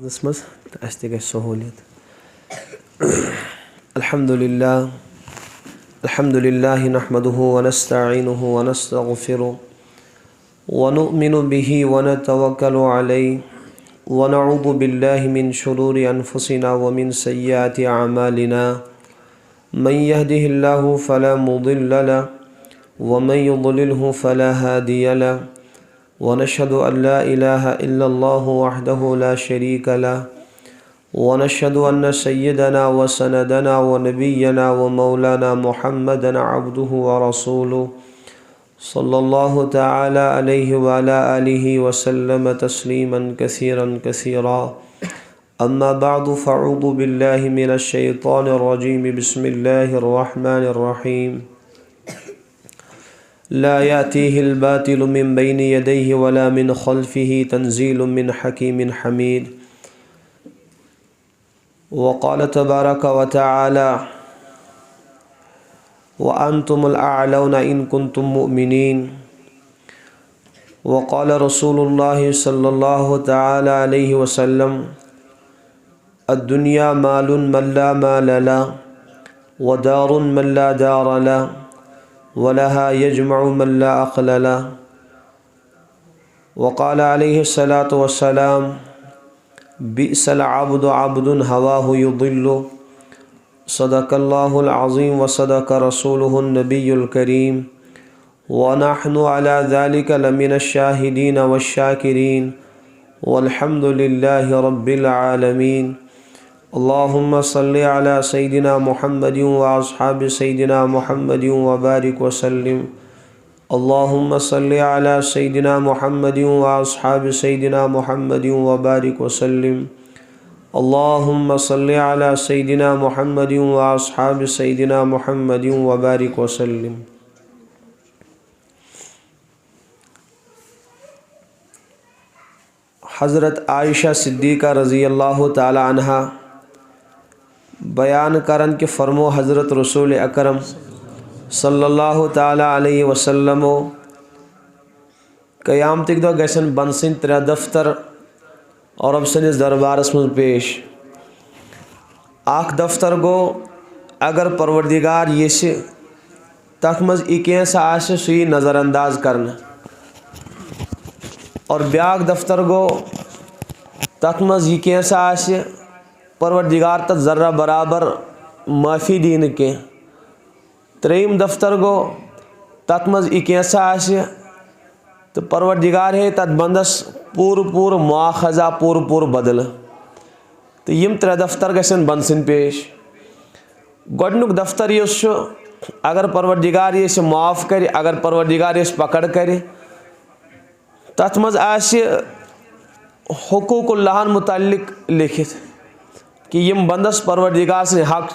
मज तो गई सहूलियत। अल्हम्दुलिल्लाह नहमदुहु व नस्तईनुहु व नस्तगफिरुहु व नु'मिनु बिही व नतवक्कलु अलैहि व नऊज़ु बिल्लाहि मिन शुरूरि अनफुसिना व मिन सय्यिआति अअमालिना मन यहदिहिल्लाहु फला मुदिल्ल लहु व मन युद्लिलहु फला हादिय लहु व नशहदु अन ला इलाहा इल्लल्लाहु वहदहु ला शरीक लहु व नशहदु अन्न सय्यदना व सनदना व नबियना व मौलाना मुहम्मदन अब्दुहु व रसूलुहु सल्लल्लाहु तआला अलैहि व अला आलिहि व सल्लम तस्लीमन कसीरन कसीरा। अम्मा बअदु फ़अऊज़ु बिल्लाहि मिनश शैतानिर रजीम। बिस्मिल्लाहिर रहमानिर रहीम। ला यातीहिल बातिलु मिन बैनि यदैहि वला मिन खल्फ़िहि तंज़ीलुम मिन हकीमिन हमीद। वक़ाल तबारक व तआला व अंतुमुल अअलौना इन कुंतुम मुमिनीन। वक़ाल रसूलुल्लाहि सल्लल्लाहु तआला अलैहि वसल्लम अद्दुनिया मालुन मन ला माल लहु व दारुन मन ला दार लहु व लहा यजमउ मन ला अक़ल लहु। वक़ाल अलैहि सलातु वस्सलाम बिअसल अब्दु अब्दुन हवाहु युदिल्लु। सदक़ल्लाहुल अज़ीम व सदक़ रसूलुहुन नबियुल करीम व नहनु अला ज़ालिका लमिनश शाहिदीन वश्शाकिरीन वल्हम्दुलिल्लाहि रब्बिल आलमीन। अल्लाहुम्मा सल्लि अला सय्यिदिना मुहम्मदिन व अस्हाबि सय्यिदिना मुहम्मदिन व बारिक व सल्लिम। अल्लाहुम्मा सल्लि अला सय्यिदिना मुहम्मदिन व अस्हाबि सय्यिदिना मुहम्मदिन व बारिक व सल्लिम। अल्लाहुम्मा सल्लि अला सय्यिदिना मुहम्मदिन व अस्हाबि सय्यिदिना मुहम्मदिन व बारिक व सल्लिम। हज़रत आयशा सिद्दीक़ा रज़ी अल्लाह ताला अन्हा बयान करन के फ़रमो हज़रत रसूल अकरम सल्लल्लाहु ताला अलैहि वसल्लम क़यामतिक दो गसन बनसिन त्रे दफ्तर और अब सनिस दरबारस में पेश। आख दफ्तर गो अगर परवरदिगार यस तथ मज इकेंस आसे सुई नज़रअंदाज करना और ब्याक दफ्तर गो तथ मज यकेंस आसे परवरदिगार तथ ज़र्रा बराबर माफ़ी दीन के। त्रेम दफ्तर गो तथ मज यकेंस आसे तो परवरदिगार है तथ बंदस पूर पूर मुआखज़ा पूर पूर बदल। तो यम त्रे दफ्तर गसन बनसिन पेश। गोडनुक दफ्तर यस अगर परवरदिगार यस माफ़ करे, अगर परवरदिगार यस पकड़ करे तथ मज आसे हुकूकुल्लाहन मुताल्लिक लिखित कि यम बंदस परवरदिगार से हक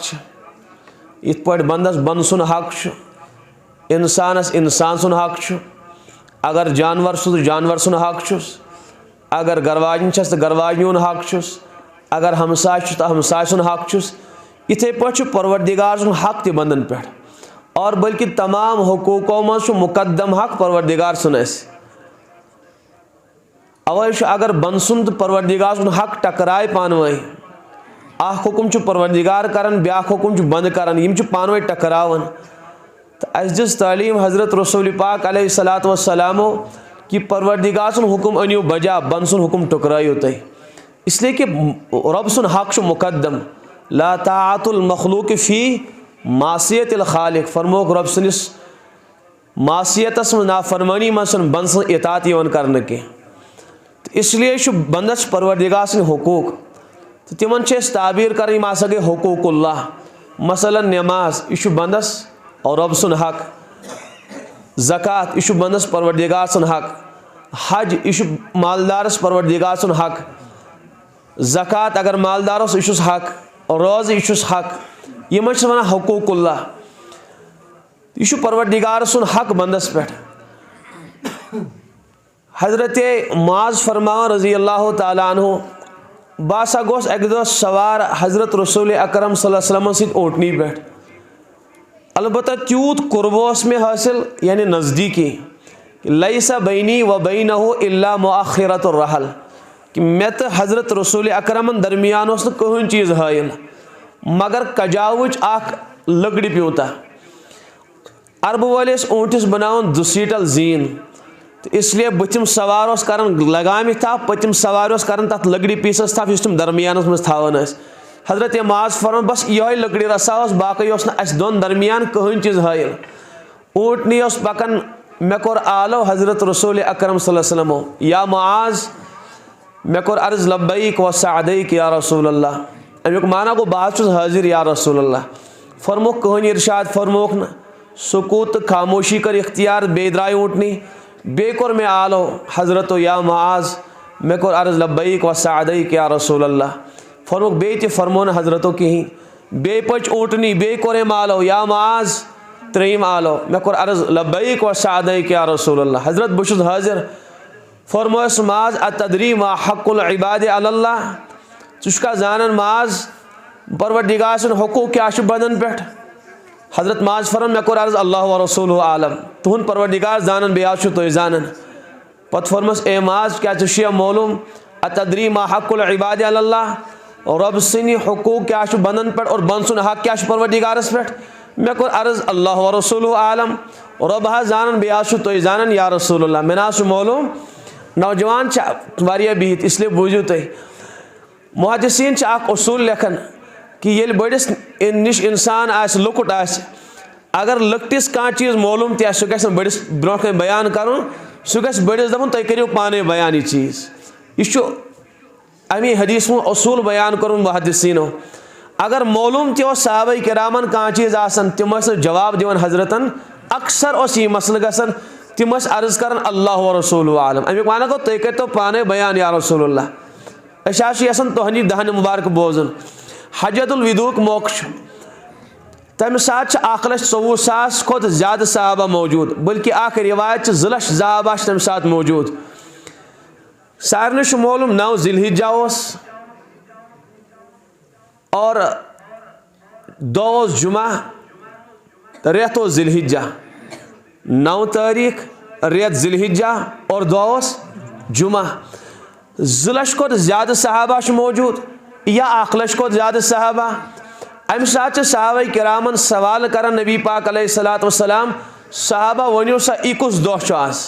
इत पट बंदस बंद सुन हक इंसानस इंसान सुन हक। अगर जानवर सु जानवर सुन हक, अगर गरवाजन छस तो गरवाजन हक, अगर हमसाय तो हमसाय सुन हक। इथे पे परवरदिगार सुन हक त बंदन पे और बल्कि तमाम हुकूकों मज मुकद्दम हक परवरदिगार सुन। अवै अगर बंद सुन तो परवरदिगार सुन हक टकराए पानवे अख हुकुम परवरदिगार करन ब्याक हुकुम बंद करन यम पानवे टकरावन। तो अस दिस तालीम हज़रत रसूल पाक अलैहिस्सलातु वस्सलाम कि परवरदिगार सुन हुकुम अनियो बजा बंद सुन हुकुम टकरायो तय। इसलिए कि रब सुन हक मुकद्दम ला ताअतुल मखलूक फ़ी मासियतिल खालिक। फरमोक रब सनिस मासियतस नाफरमानी में सुन बंद सुन इताअत यवन करने के। तो इसलिए बंदस परवरदिगार सुन हुकूक तो तिमन ताबीर कर गई हुकूकुल्लाह। मसलन नमाज यह बंदस और रब सुन हक, ज़कात यह बंदस परवरदिगार सुन हक, हज यह मालदारस परवरदिगार सुन हक, ज़कात अगर मालदारस यह हक और रोज़ यह हक। यम वन हुकूकुल्लाह यह परवरदिगार सुन हक बंदस पे। हज़रत मुआज़ फरमावन रज़ी अल्लाह ताला अन्हु बासा गोस एक दो सवार हज़रत रसूल अकरम सल्लल्लाहु अलैहि वसल्लम सित ऊँटनी पे। अलबत्ता त्यूत कुर्बोस में हासिल यानी नज़दीकी लैसा बैनी व बैनहु इल्ला मुअख्खिरतुर रहल कि मे तो हज़रत रसूल अकरमन दरमियान कहन चीज़ हायल मगर कजावच लकड़ी प्यूता अरब वालिस ऊँटिस बनावन दुसीटल जीन तो इसलिए बतिम सवार कर लगाम थप पतिम सवार कर तथ लकड़ी पीसस थप तुम दरमियान मज थान हज़रत माज फरमान बस यह लकड़ी रसा बाकी दोन दरमियान कहन चीज़ हायल ऊँटनी पकन मे कोर आलो हज़रत रसूल अकरम सल्लल्लाहु अलैहि वसल्लम या माज मे कोर अर्ज़ लब्बैक व सअदैक या रसूल अल्लाह अमुक माना गो बात हाजिर या रसूल अल्लाह फरमोक कहन इरशाद फरमोक न सुकूत खामोशी कर इख्तियार बे द्राय ऊँटनी बे कोर मे आलो हज़रत या माज मे कोर अर्ज़ लब्बैक व सअदैक या रसूल अल्लाह फरमोक बे ते फरमोन हज़रतों कहीं बे पच ऊँटनी बे कोरे मालो या माज त्रीम आलो मे कोर अर्ज़ लब्बैक व सअदैक या रसूल अल्लाह हज़रत बुशुस हाजिर फरमोस माज अतदरी मा हक़्क़ुल इबाद अलल्लाह चुका जानन माज परवरदिगार सुन हुकूक क्या बंदन पे हज़रत माज फरम मे कोर अर्ज़ अल्लाह व रसूलुहु आलम तुहन परवरदिगार जानन बे तुह जानन पत फरमस ए माज क्या चुशिया मालूम अतदरी मा हक़्क़ुल इबाद अलल्लाह रब सनी हुकूक क्या बंदन पे और बंद सुन हक क्या परवरदिगारस पे मे कोर अर्ज़ अल्लाह व रसूलुहु आलम रब जानन बे तुह जानन या रसूलुल्लाह मे ना मालूम नौजवान वारिया बिहित इसलिए बूझू तुम मुहद्दिसीन उसूल लेखन कि ये बड़िस निश इंसान लुकुट अगर लकटिस कह चीज़ मालूम तह बड़िस ब्रोह बयान कर सह बड़िस दपन तुम करो पाने बयान यह चीज़ यह अमी हदीस उसूल बयान कर मुहद्दिसीनो अगर मालूम तह सहाबा किरामन कह चीज़ तम जवाब दिवन हजरतन अक्सर यह मसल गसन तम अर्ज़ कर अल्लाह व रसूल आलम अमुक माना गो तुम करो पाने बयान या रसूलुल्लाह यसान तुहंदी दहन मुबारक बोजन हजतुल विदूक मौक तमि सात 1,24,000 खोत ज़्यादा सहाबा मौजूद बल्कि रिवायत 2 लाख सहाबा तमि सात मौजूद सारे मालूम 9 ज़िलहिज्जा और 2 जुमा रेत ज़िलहिज्जा 9 तारीख रेत ज़िलहिज्जा और 2 जुमा 2 लाख खोत ज़्यादा सहाबा मौजूद या 1 लाख खोत ज़्यादा सहाबा अम सात सहाबा किरामन सवाल कर नबी पाक अलैहिस्सलातु वस्सलाम सहाबा वनो सा इकुस दोह आज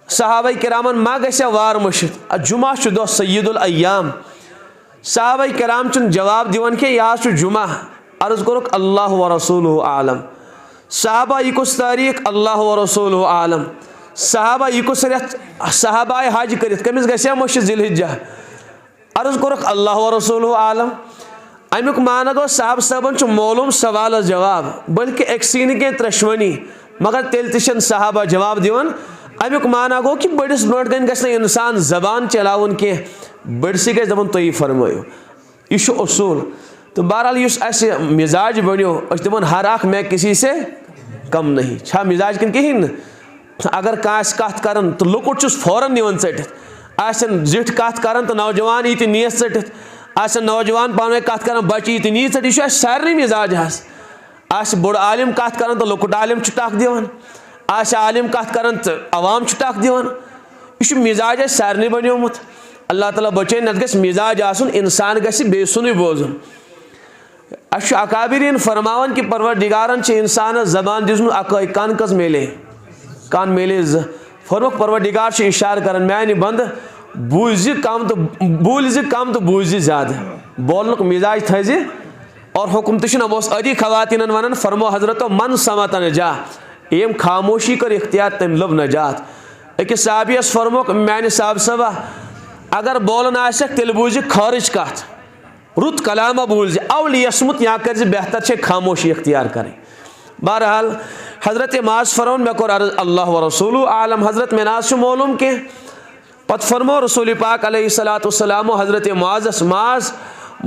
सहाबा किरामन मा गया वार मुशिद जुमा दो सय्यदुल अय्याम सहाबा किराम जवाब दिवन के यह जुमा अर्ज़ कोरुक अल्लाह व रसूलुहु आलम सहाबा इकुस तारीख अल्लाह व रसूलुहु आलम सहाबा इकुस रेत सहाबा हज कर कमिस गया मुशिद ज़िलहिज्जा अर्ज़ कोरुक अल्लाह व रसूलुहु आलम अमुक माना गो साहब साहबन मालूम सवाल जवाब बल्कि एक्सीन के त्रशवनी मगर तेल तन सहाबा जवाब दिवन अमुक माना गो कि बड़िस ब्रोट कन गस इंसान जबान चलावन के बड़सी गस दपन तुम फरमायो यह उसूल तो बहरहाल इस मिजाज बनो दपान हर अख मैं किसी से कम नहीं छा मिजाज किन कहीं अगर कह कत कर तो लुकुट फौरन निवन चटित जिठ कत कर तो नौजवान ये नीस चटित नौजवान पान कत कर बच्चे ये नी चट यह सारे मिजाज बोड़ आलिम कत कर तो लुकुट आलिम टक दिवान आलिम कत कर तो अवाम टक दिवान यह मिजाज सारे बनोमुत अल्लाह ताला बचे नत गस मिजाज आसन इंसान गस बेसुन बोजन अकाबिरीन फरमावन कि परवरदिगारन इंसान जबान दिसन अकाई कान कस मेले कान मेले फरमुक परवरदिगार इशार कर मैंने बंद बूझ कम तो बूझ ज्यादा बोलनुक मिजाज थज और हुक्म तबोस अदी खवातीन वन फरमो हजरतो मन समत नजा यम खामोशी कर इख्तियार तम लब नजात अकिस साहबियस फरमोक मैंने साहब सबा अगर बोलन तेल बूझ खर्च कत रुत कलामा बूझ अवल यसमुत या कर बेहतर से खामोशी इख्तियार करें बहरहाल हज़रत माज फरमोन मे कोर अर्ज़ अल्लाह व रसूलुहु आलम हज़रत में नाज मालूम के पत फरमो रसूल पाक अलैहिस्सलातु वस्सलाम हज़रत माजस माज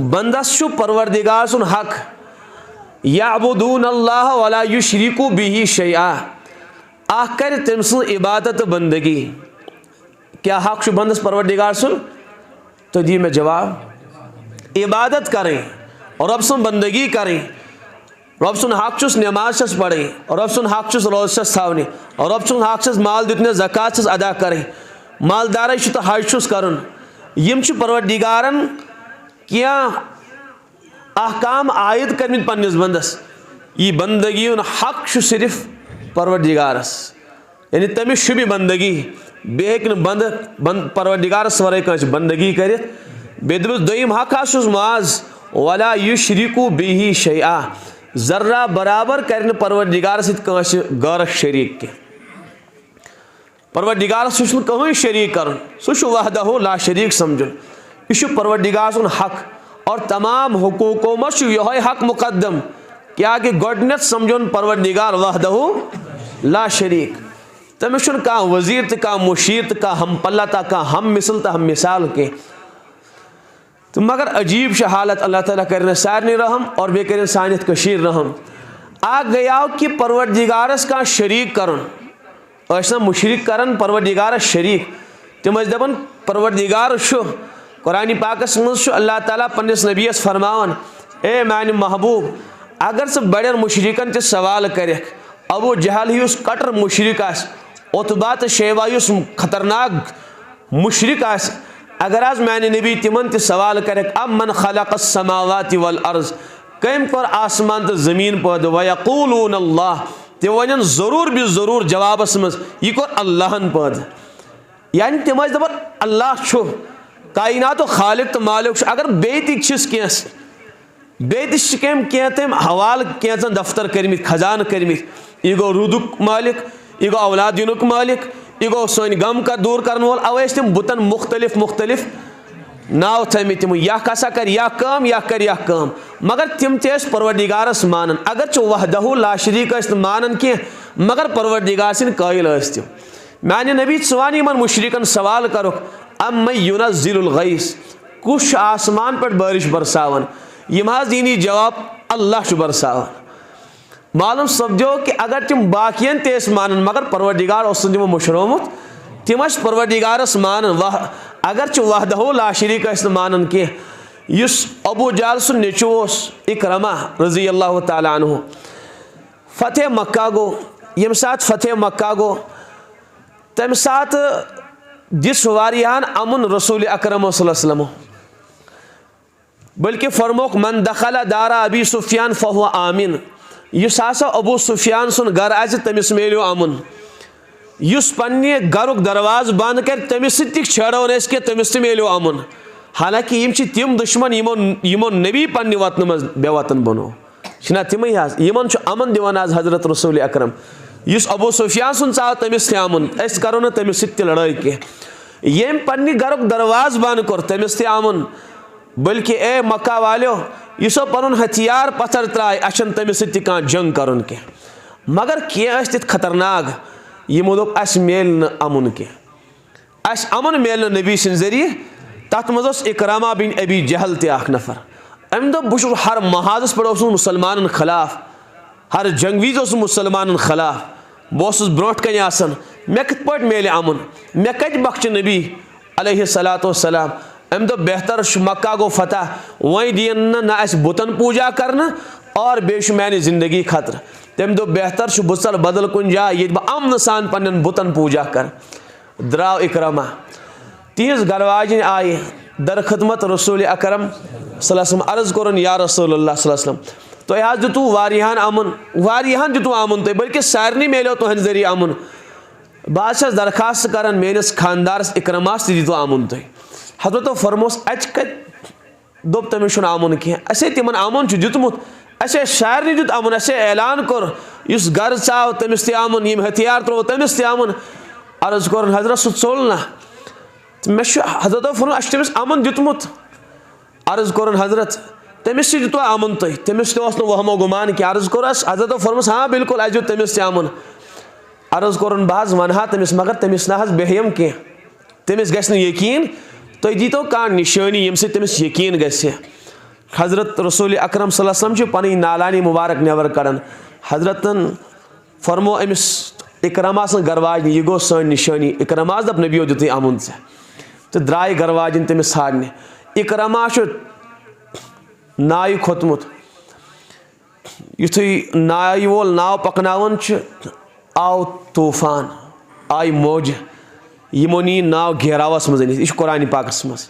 बंदस परवरदिगार सुन हक याबुदून अल्लाह वला युशरिकु बिही शैआ आख कर तम सुन इबादत बंदगी क्या हक बंदस परवरदिगार सुन तो दी मैं जवाब इबादत करें और रब सुन बंदगी करें रब सुन हक चुस नमाज पढ़ें और रब सुन हक चुस रोज थावने और रब सुन हक माल दितने ज़कात अदा करें मालदार तो हज कर यम परवरदिगारन क्या अहकाम आयद कर्मित पन्निस बंदस यह बंदगी हक सिर्फ परवरदिगारस यानी तमिस शुभ बंदगी बे बंद परवरदिगारस वरे कंस बंदगी कर दोम हक माज वला युशरिकु बिही शैआ जर्रा बराबर कर परवरदिगार कंस गैर शरीक के परवरदिगार कहीं शरीक कर सह वहदहु ला शरीक समझुन यह परवरदिगार सुन हक और तमाम हुकूकों मज यह हक मुकदम क्या कि गोडनेथ समझुन परवरदिगार वहदहु ला शरीक तमिस कह वजीर तो कह मुशीर तो कह हम पल्ला तो कह हम मिसल तो हम मिसाल के तो मगर अजीब हालत अल्लाह ताला कर सारे रहम और बे कर सानियत कशीर रहम आ गयाव कि परवरदिगारस का शरीक कर मुशरिक कर परवरदिगारस शरीक तम दपन परवरदिगार कुरान पाकस मज अल्लाह ताला पन्निस नबीस फरमान ए मान महबूब अगर सह बड़न मुशरिकन ते सवाल कर अबू जहल युस कटर मुशरिक उतबा तो शेवा युस खतरनाक मुशरिक अगर आज मान नबी तिमन ते सवाल कर अब मन खलक़स समावाति वल अर्ज़ कम कर आसमान तो ज़मीन पैदा वयक़ूलून अल्लाह ते वन ज़रूर भी ज़रूर जवाबस मज यह कर अल्लाहन पैदा यानी तम दपान अल्लाह कायनात खालिक तो मालिक अगर बेस कैस तम हवाल कैचन दफ्तर कर्मित खजान कर्मित यह गो रूदुक मालिक यह गो औलाद दिनुक मालिक यह गो सन गम का दूर कर वोल अवे तम बुतन मुख्तलिफ मुख्तलिफ नाव थमित तमो यह हसा कर यह काम मगर तम तेस परवरदिगारस मानन अगर वहदहु ला शरीक मानन कह मगर परवरदिगार सिन कायल तम मान नबी वन इन मुशरिकन सवाल करुक अम्मै युनज़्ज़िलुल गैस कुछ आसमान पर बारिश बरसावन यम दीनी जवाब अल्लाह बरसावन मालूम सपदो कि अगर तम बाकियन तेस मानन मगर परवरदिगार तमो मुशरोमुत तम परवरदिगारस मानन अगर वहदहु ला शरीक मानन कह अबू जहल सुन नेचु इकरमा रज़ी अल्लाह ताला अन्हु फतेह मक्का गो यम साथ फतेह मक्का गो तम साथ दिस वारियान अमन रसूल अकरम सल्लल्लाहु अलैहि वसल्लम बल्कि फरमोक मन दखला दारा अबी सुफियान फहुव आमिन इस हसा अबू सुफियान सुन गर आज तमिस मेलो अमन इस पन्ने गरुक दरवाज बंद कर तमिस छेड़वन कि तमिस मेलो अमन हालांकि तिम दुश्मन यमो नबी पन्ने वतन मज बेवतन बनो छना तिम अमन दिवान आज हजरत रसूल अकरम इस अबू सुफियान सुन चाह तमिस अमन करो न तमिस लड़ाई कह यम पन्ने गरुक दरवाज बंद कर तमिस अमन बल्कि ए मक्का वालो इसो पन हथियार पत्थर त्राय अन तमिस जंग कर मगर कह तिथ खतरनाक यमो दोप मेल न अमन कह अमन मेल नबी सिंद जरिए तथ मज इकरामा बिन अबी जहल तख नफर अम दोप बह हर महाजस पे मुसलमान खिलाफ हर जंग वीज मुसलमान खिलाफ बह ब्रो कन मे कत पे मेल अमन मे कत बख्श नबी अलैहिस्सलातु वस्सलाम अम दो बेहतर मक्का गो फतह वही दिन न बुतन पूजा करना और बे मान जिंदगी खतर तम दो बेहतर बल बदल कुन जाए ये बह अमन सान पन्न बुतन पूजा कर द्राव इकरमा तिज गरवाजन आये दर खदमत रसूल अकरम सल्लल्लाहु अर्ज कर या रसूलुल्लाह सल्लल्लाहु तुह दितु वारियान अमन दितु अमन तुह बल्कि सारे मेलो तुहद जरिए अमन बह दरखास्त कर मेस खानदारस इकरमास दितु अमन तुह हजरत फरमोस कत दोप तमिस अमन कह असे तिमन अमन दितमुत असे सारे दित अमन असे ऐलान कर इस गर चाव तमिस अमन यम हथियार त्रो तमिस अमन अर्ज कर हजरत सह चोल ना मे हजरत फरमो तमिस अमन दितमुत अर्ज कर हजरत तमिस दितु अमन तुह तमिस वहमो गुमान कि अर्ज कर हजरत फरमोस हाँ बिल्कुल अस दित तमिस अमन अर्ज कर बह वन तमिस मगर तमिस ना बेहम कह तमिस गि यकीन तुम दीतो कह निशानी यम तमिस यकीन गि हजरत रसूल अकरम सल्लल्लाहु अलैहि वसल्लम पन नालानी मुबारक नेबर कड़न हजरतन फरमो अमिस इकरमा गरवाज यह गो सन निशानी इकरमा दप नबियो दित अमन तो द्राय गरवाजन तमिस हारने इकरमा नाय खोतमुत युथु नाय वोल नाव पकनावन आव तूफान आय मौज यमो नी नाव घेरावस मज यह कुरान पाकस मज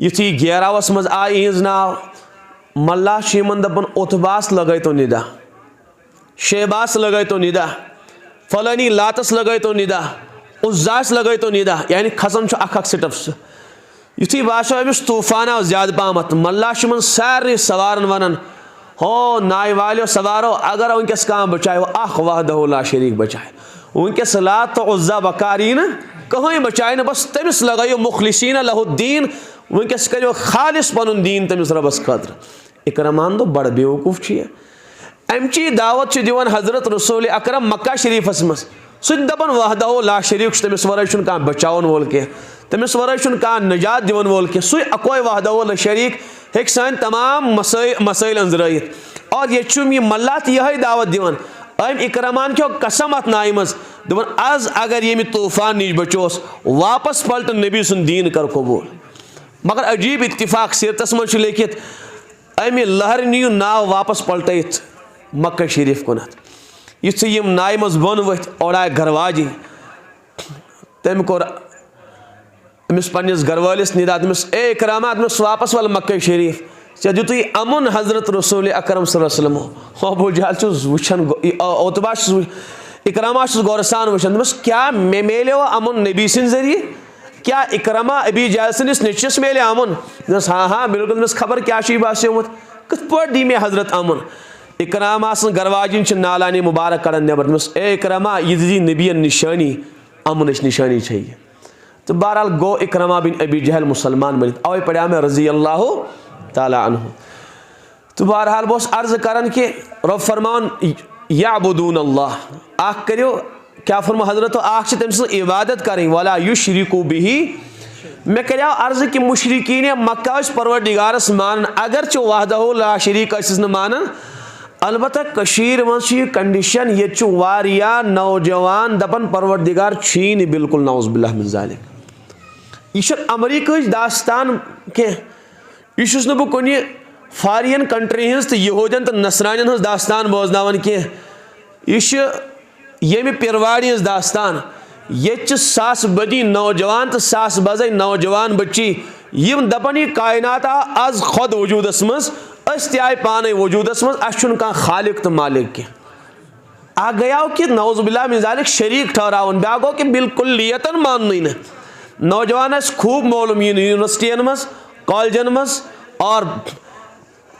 युथी घेरावस मज आय इहज नाव मल्ला दपन उतबास लगै तो निदा, शेबास लगै तो निदा, फलानी लातस लगै तो निदा, उज्जास लगै तो निदा, यानी खसम अख सिटफ युथी बाशो अमिस तूफान आव ज्यादा पामत मल्ला सारे सवारन वनन हो नाय वालो सवारो अगर वनकस कह बचाए अख वहदहु ला शरीक बचाए वनकस लात तो उज्जा बकारी न कहीं बचाए न बस तमिस लगो मुखलिसीन लहुद्दीन वनकस करो खालिस पनुन दीन तमिस रबस खतर। इकरमान दो बड़ बेवकूफ अमची दावत दिवान हजरत रसूल अकरम मक्का शरीफस मज सह दपान वहदहु ला शरीक तमिस वर कह बचावन वोल कह तमिस वर कह नजात दिवन वोल कह सह अकोय वहदहु ला शरीक हेक सान तमाम मसाइल अंजरत। और ये मल्ला यह दावत दिवन अम इकरमान क्यों कसम अत नाय मज दपान आज अगर ये तूफान निश बचोस वापस पलट नबी सुन दीन कर कबूल। मगर अजीब इत्तिफाक सीरतस मज लिखित अमि लहर नीयु नाव वापस पलटित मक्का शरीफ कुनत युथ यम नाय मज बोन वथ और आय घरवाजी तम कोर अमिस पन्निस घरवालिस निदा तमिस ए इकरामा तमिस वापस वल मक्का शरीफ चे दितु अमुन हजरत रसूल अकरम सल्लल्लाहु अलैहि वसल्लम। अबू जहल वुछन उतबा इकरामा गौर सान वुछन तमिस क्या मे मेलो अमुन नबी सिंद जरिए क्या इकरमा अबी जहल सिंदिस निचस मेले अमुन हाँ हाँ बिल्कुल तमिस खबर क्या बास्योमुत कथ पे दी मे हजरत अमुन। इकरामा घरवाजिन नालानी मुबारक कड़न नबर तमिस ए इकरमा यह दी नबियन निशानी अमुन निशानी चाहिए। तो बहरहाल गो इकरमा बिन अबी जहल मुसलमान बन अवे पढ़ा मैं रजी अल्लाह ताला अन्हु। तो बहरहाल बस अर्ज करन कि रब फरमान याबुदून अल्लाह आख करो क्या फरमा हजरत आख तम इबादत करें वला युशरिकु बिही। मे कर अर्ज कि मुशरिकीन मक्का परवरदिगारस मान अगर वहदहु ला शरीक मान अलबत्ता कशीर मज कंडीशन ये नौजवान दपन परवरदिगार छी बिल्कुल नौज बिल्लाह मिन ज़ालिक यह अमरीका दास्तान कह यह बह कुन फॉरेन कंट्री हज तो यहूदन तो नसरानियन हज दास्तान बोजनावन कह यह पिरवाड़ी हज दास्तान ये सास बदी नौजवान तो सास बज नौजवान बच्ची यम दपन यह कायनात आज खुद वजूदस मज आय पान वजूदस मज अन खालिक तो मालिक कह आ गया कि नौजुबिल्लाह मिन ज़ालिक शरीक ठहरावन ब्या गो कि बिल्कुलियतन मान नौजवान खूब मालूम यूनिवर्सिटियन मज कॉलेजन मज और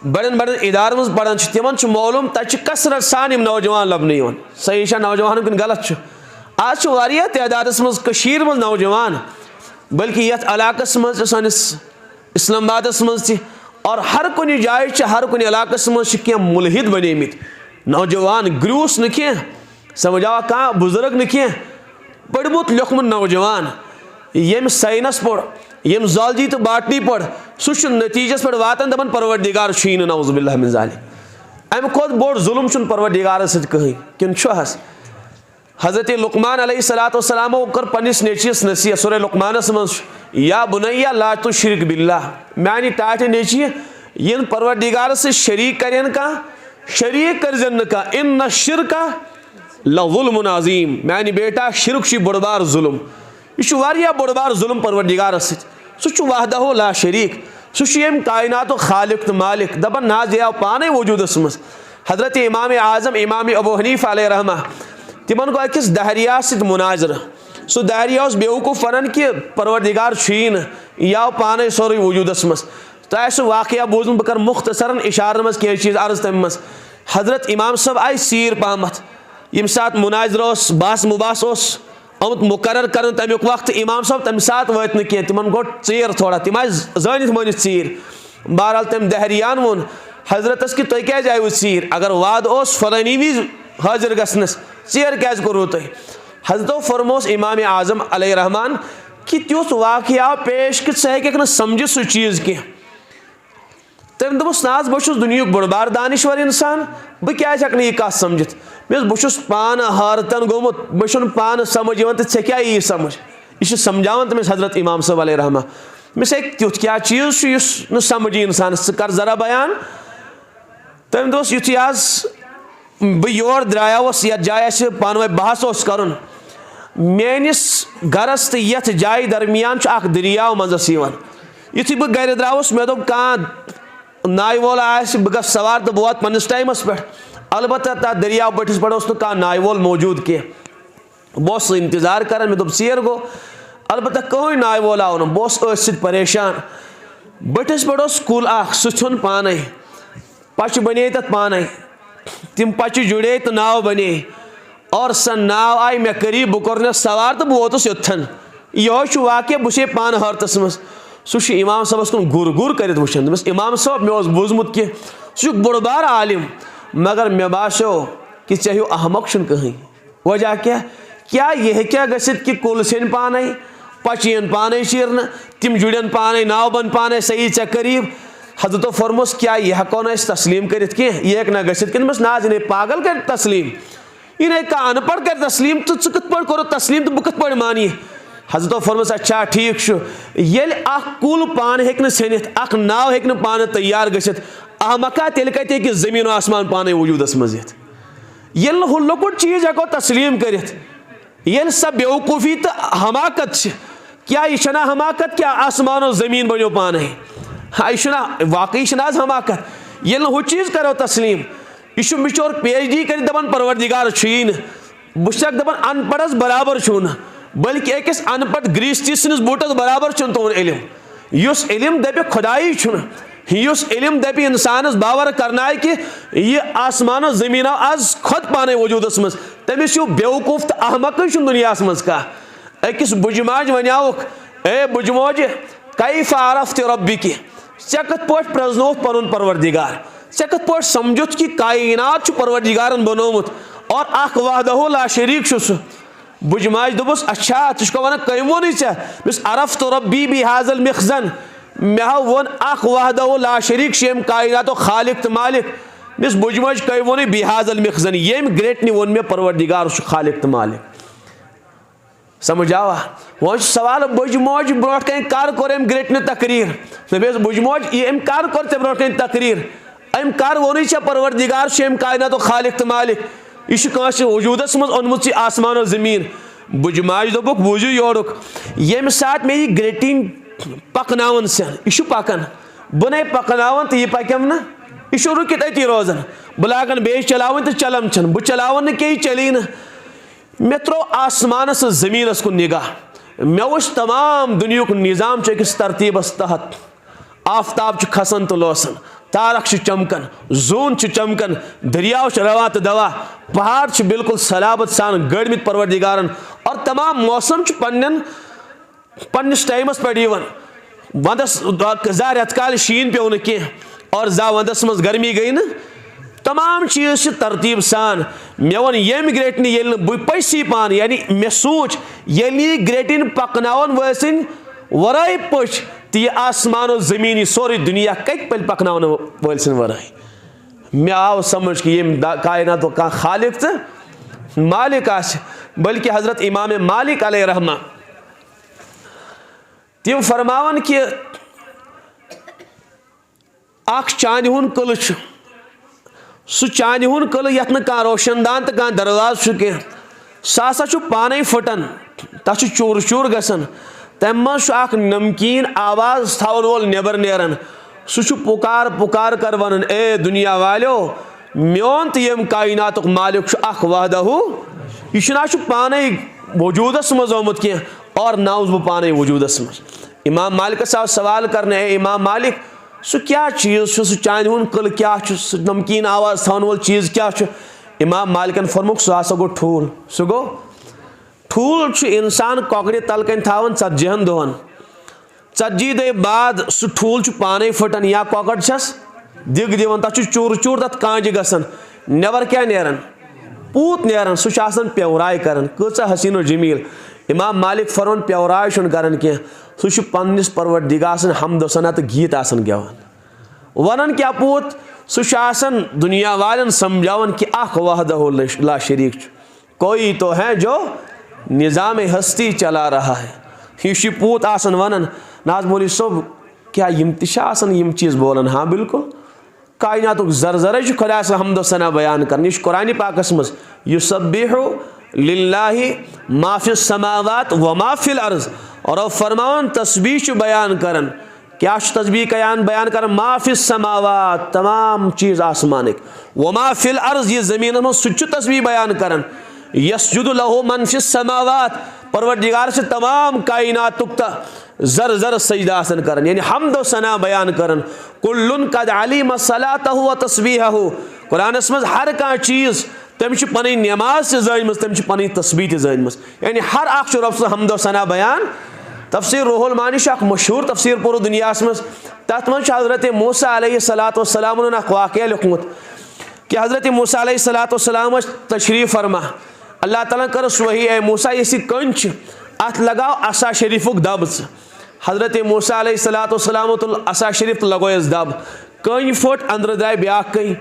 बड़न बड़न इदार मज पढ़ान तिमन मालूम तक कसरत सान नौजवान लबन सही नौजवान कुन गलत आज तादादस मज मज नौजवान बल्कि ये इलाकस मज सानिस इस्लामाबादस मज और हर कुन जाय हर कुन इलाकस मज कह मुलहिद बनेमित नौजवान ग्रूस न कह समझा कह बुजुर्ग न कह पढ़मुत लिखमुत नौजवान यम साइनस पढ़ यम ज़ॉलजी तो बाटनी पढ़ सह नतीजस पे वातान दपन परवरदिगार छी नौज़ुबिल्लाह मिन ज़ालिक अम खुद बोड़ जुल्म छुन परवरदिगार सत कहीं किन छस। हज़रत लुकमान अलैहिस्सलाम कर पन्निस नेचियस नसीहत सूरह लुकमानस मज या बुनैया ला तुश्रिक बिल्लाह मानी टाट नेची इन परवरदिगार से शरीक करें कह शरीक कर कह इन्न शिरका लज़ुल्मुन अज़ीम मानी बेटा शिरक बड़बार जुल्म यह बड़बार जुल्म परवरदिगार सह वहदहु ला शरीक सह कायनात खालिक तो मालिक दपन ना दिया पाने वजूदस मज। हजरत इमाम आज़म इमाम अबू हनीफा अलैहि रहमा तिमन गो अकिस दहरिया सत मुनाजर सह दहरिया बेवकूफ वन कि परवरदिगार छीन या पाने सोरे वजूदस मज। तो वाकया बोजन बह कर मुख्तसरन इशार मज कह चीज अर्ज तम मज हजरत इमाम सब आय सीर पहमत यम सात मुनाजर बास मुबास आमुत मुकर्रर कर तमुक वक्त इमाम साहब तम सात वत न कह तिमन गो चीर थोड़ा तिम जानित मानित चीर। बहरहाल तम दहरियान वोन हजरतस कि तुम क्या आयु चीर अगर वाद फलानी विज हाजिर गसनस चीर क्या करो तुम। हजरतो फरमोस इमाम आज़म अलैहि रहमान कि तुथ वाकया पेश कि ह्यक समझ सह चीज कह तम दोस ना बहुत दुनिया बड़बार दानिश्वर इंसान बह क्या यह कह समझित बहुत पान हारतन गोमुत बह पान समझ तो ऐ क्या यी समझ यह समझान तमिस हजरत इमाम साहब अलैहि रहमा मिस तुथ क्या चीज न समझ इंसान कर जरा बयान तम दोस युथी आज बह योर द्रायावस यथ जाय पान वे बहस कर मेनिस गरस तो यथ जाय दरमियान दरियाव मजस युथी बह गर द्रावस मे दोप कह नाय वोल आस बह गस सवार तो बह वात पन्निस टाइमस पे अलबत्ता तथ दरियाव बटिस पे कह नाय वोल मौजूद कह बह इंतजार कर मे दोप सेर गो अलबत्ता कहीं नाय वोल आव न बह परेशान बटिस पे कुल सह थुन पान पच बने तथ पान तिम पच जुड़े तो नाव बने और स नाव आई मे करीब बह कोर सवार तो बह वोतुस योत्थन यह वाक़ बह पान हरतस मज सह इमाम साहबस कुन गुर गुर कर वुचान दस इमाम साहब मे बूजमुत कि सह बोड़ बार आलिम मगर मे बासो कि ऐ हूँ अहमक कहीं वजह क्या यह क्या गसित कि कुल सेन पान पच यन पान शीरन तिम जुड़न पान नाव बन पान सही ऐ करीब हजरतो फरमोस क्या यह हेको न तस्लीम कर यह हेक ना गसित कि ना इन पागल कर तस्लीम इन कह अनपढ़ कर तस्लीम तो कत पे कोर तस्लीम तो बह कत पे मान यह हजरतो फरमोस अच्छा ठीक ये कुल पान हेक सेनित नाव हेक पान तैयार गसित अहमका तेल कत जमीन आसमान पान वजूदस मज ये हु लकुट चीज हेको तस्लीम कर स बेवकूफ़ी तो हमाकत क्या यह हमाकत क्या आसमान और जमीन बनो पान यह वाकई हमाकत ये हु चीज करो तस्लीम यह बिचोर PhD कर दपान परवरदिगार बह दपान अनपढ़स बराबर छून बल्कि अकिस अनपढ़ ग्रीस सनिस बूटस बराबर तुन इलम युस इलम दपे खुदाई युस इलम दपे इंसानस बावर करना कि यह आसमान जमीन आज खुद पाने वजूदस मज तमिस बेवकूफ तो अहमक दुनिया मज कह अकिस बुजमाज वनावुक ए बुजमोज कैफ अरफ्त रब्बिक ऐ कत पे प्रजनोत पन परवरदिगार ऐ कत पे समझुत कि कायनात परवरदिगारन बनोमुत और अख वहदहु ला शरीक सह बुजमाज दोपस अच्छा तुझको वन कम वोन अरफ्त रब्बी बिहाज़ल मिखजन मे वोन अख वहदहु ला शरीक शेम कायनात खालिक तो मालिक मिस बुजमाज कम वोन बिहाज़ल मिखजन यम ग्रेटनि वोन मे परवरदिगार खालिक तो मालिक समझ आवा वो सवाल बुजमोज ब्रोट कन कर कोर ग्रेटनि तकरीर दस बुजमोज अम कर कोर ते ब्रोट कन तकरीर अम कर वोन परवरदिगार शेम कायनात खालिक तो मालिक यह वजूदस मज ओनमुत आसमान और जमीन बुजमाज दोपुक बूझू योरुक यम सात मे यह ग्रेटिंग पकनावन सन यह पकन बह न पकनावन तो यह पकम ना यह रुकित अति रोजान बह लागन बे चलावन तो चलम छन बह चलावन कह चली न मे त्रो आसमानस जमीनस कुन निगाह मे वुच तमाम दुनियुक निज़ाम अकिस तरतीबस तहत आफ्ताब खसन तो लोसन तारक चमकन जून चमकन दरियाव रवा तो दवा पहाड़ बिल्कुल सलाबत सान गड़मित परवरदिगारन और तमाम मौसम पन्निस टाइमस पे वंदस जा रेतकाल शीन पे कह और जा वंदस मज गर्मी गई न तमाम चीज तरतीब सान मे वन यम ग्रेटनि ये बह पसी पान यानी मे सोच ये ग्रेटिन पकनावन वसन वराई पश तो यह आसमान और जमीन यह सोरे दुनिया कत पल पकनावन वल सन वराई मे आव समझ कि यम कायनात का खालिक तो मालिक आस बल्कि हजरत इमाम मालिक अलैहि रहमा तिम फरमावन कि अख चांद हुंद कल सह चांद हुंद कल यथ न कह रोशनदान तो कह दरवाज कह सह पान फुटन तथ चूर चूर गसन तम मज नमकीन आवाज थवन वोल नबर नेरन सह पुकार पुकार कर वन ए दुनिया वालो मोन तो यम कायनात मालिक अख वहदहु यह पान वजूदस मज आमुत कह और नाउस बह पान वजूदस मज इमाम मालिक साहब सवाल करने ए इमाम मालिक सह क्या चीज सह चांद हुंद कल क्या नमकीन आवाज थवन वोल चीज क्या इमाम मालिकन फरमुक सह हसा गो ठूल सह गो ठूल इंसान कॉकड़ तल कन थवन 40 दोहन 40 दह बाद सह ठूल पान फुटन या कॉकड़ छस दिग दिवन तथ चूर चूर तथ कांज गसन नबर क्या नेरन पूत नेरन सह पेवराय करन कचा हसीन और जमील इमाम मालिक फरमान पेवराय कर कह सह पन्निस परवरदिगार सन हमद सना तो गीत गेवान वनन क्या पूत सह दुनिया वालन समझावन कि अख वहदहु ला शरीक कोई तो है जो निज़ाम हस्ती चला रहा है यह पूत वनन नाज मौलवी सोब क्या यम यम चीज़ बोलन हाँ बिल्कुल कायनात जर खुदा हमद सना बयान कर यह कुरान पाकस मज युसब्बिहु लिल्लाहि मा फिस समावात व मा फिल अर्ज़ और फरमान तस्बीह बयान करन क्या तस्बीह बयान कर माफिस समावात तमाम चीज़ आसमानिक वमा फिल अर्ज ये ज़मीन में सह तस्बीह बयान कर यसजुदु लहु मन फिस समावात परवरदिगार से तमाम कायनातुक जर जर सजदा आसन करन यानी हम्द व सना बयान करन कुल्लुन कद अलिम सलातहु व तस्बीहहु कुरानस मज हर कह चीज़ तम पन नमाज जान तम पन तस्बीह जान यानी हर अख रब सु हम्द व सना बयान। तफसीर रूहुल मानी मशहूर तफसीर पूरे दुनिया मज तथ मज हज़रत मूसा अलैहिस्सलातु वस्सलाम वाक़या लिखमुत कि हज़रत मूसा अलैहिस्सलाम तशरीफ़ फरमा अल्लाह ताला कर वही ए मूसा इसी कंच अत लगाओ असा शरीफुक दब हज़रत मूसा अलैहिस्सलाम असा शरीफ लगोयस दब कं फुट अंदर द्राय ब्या कं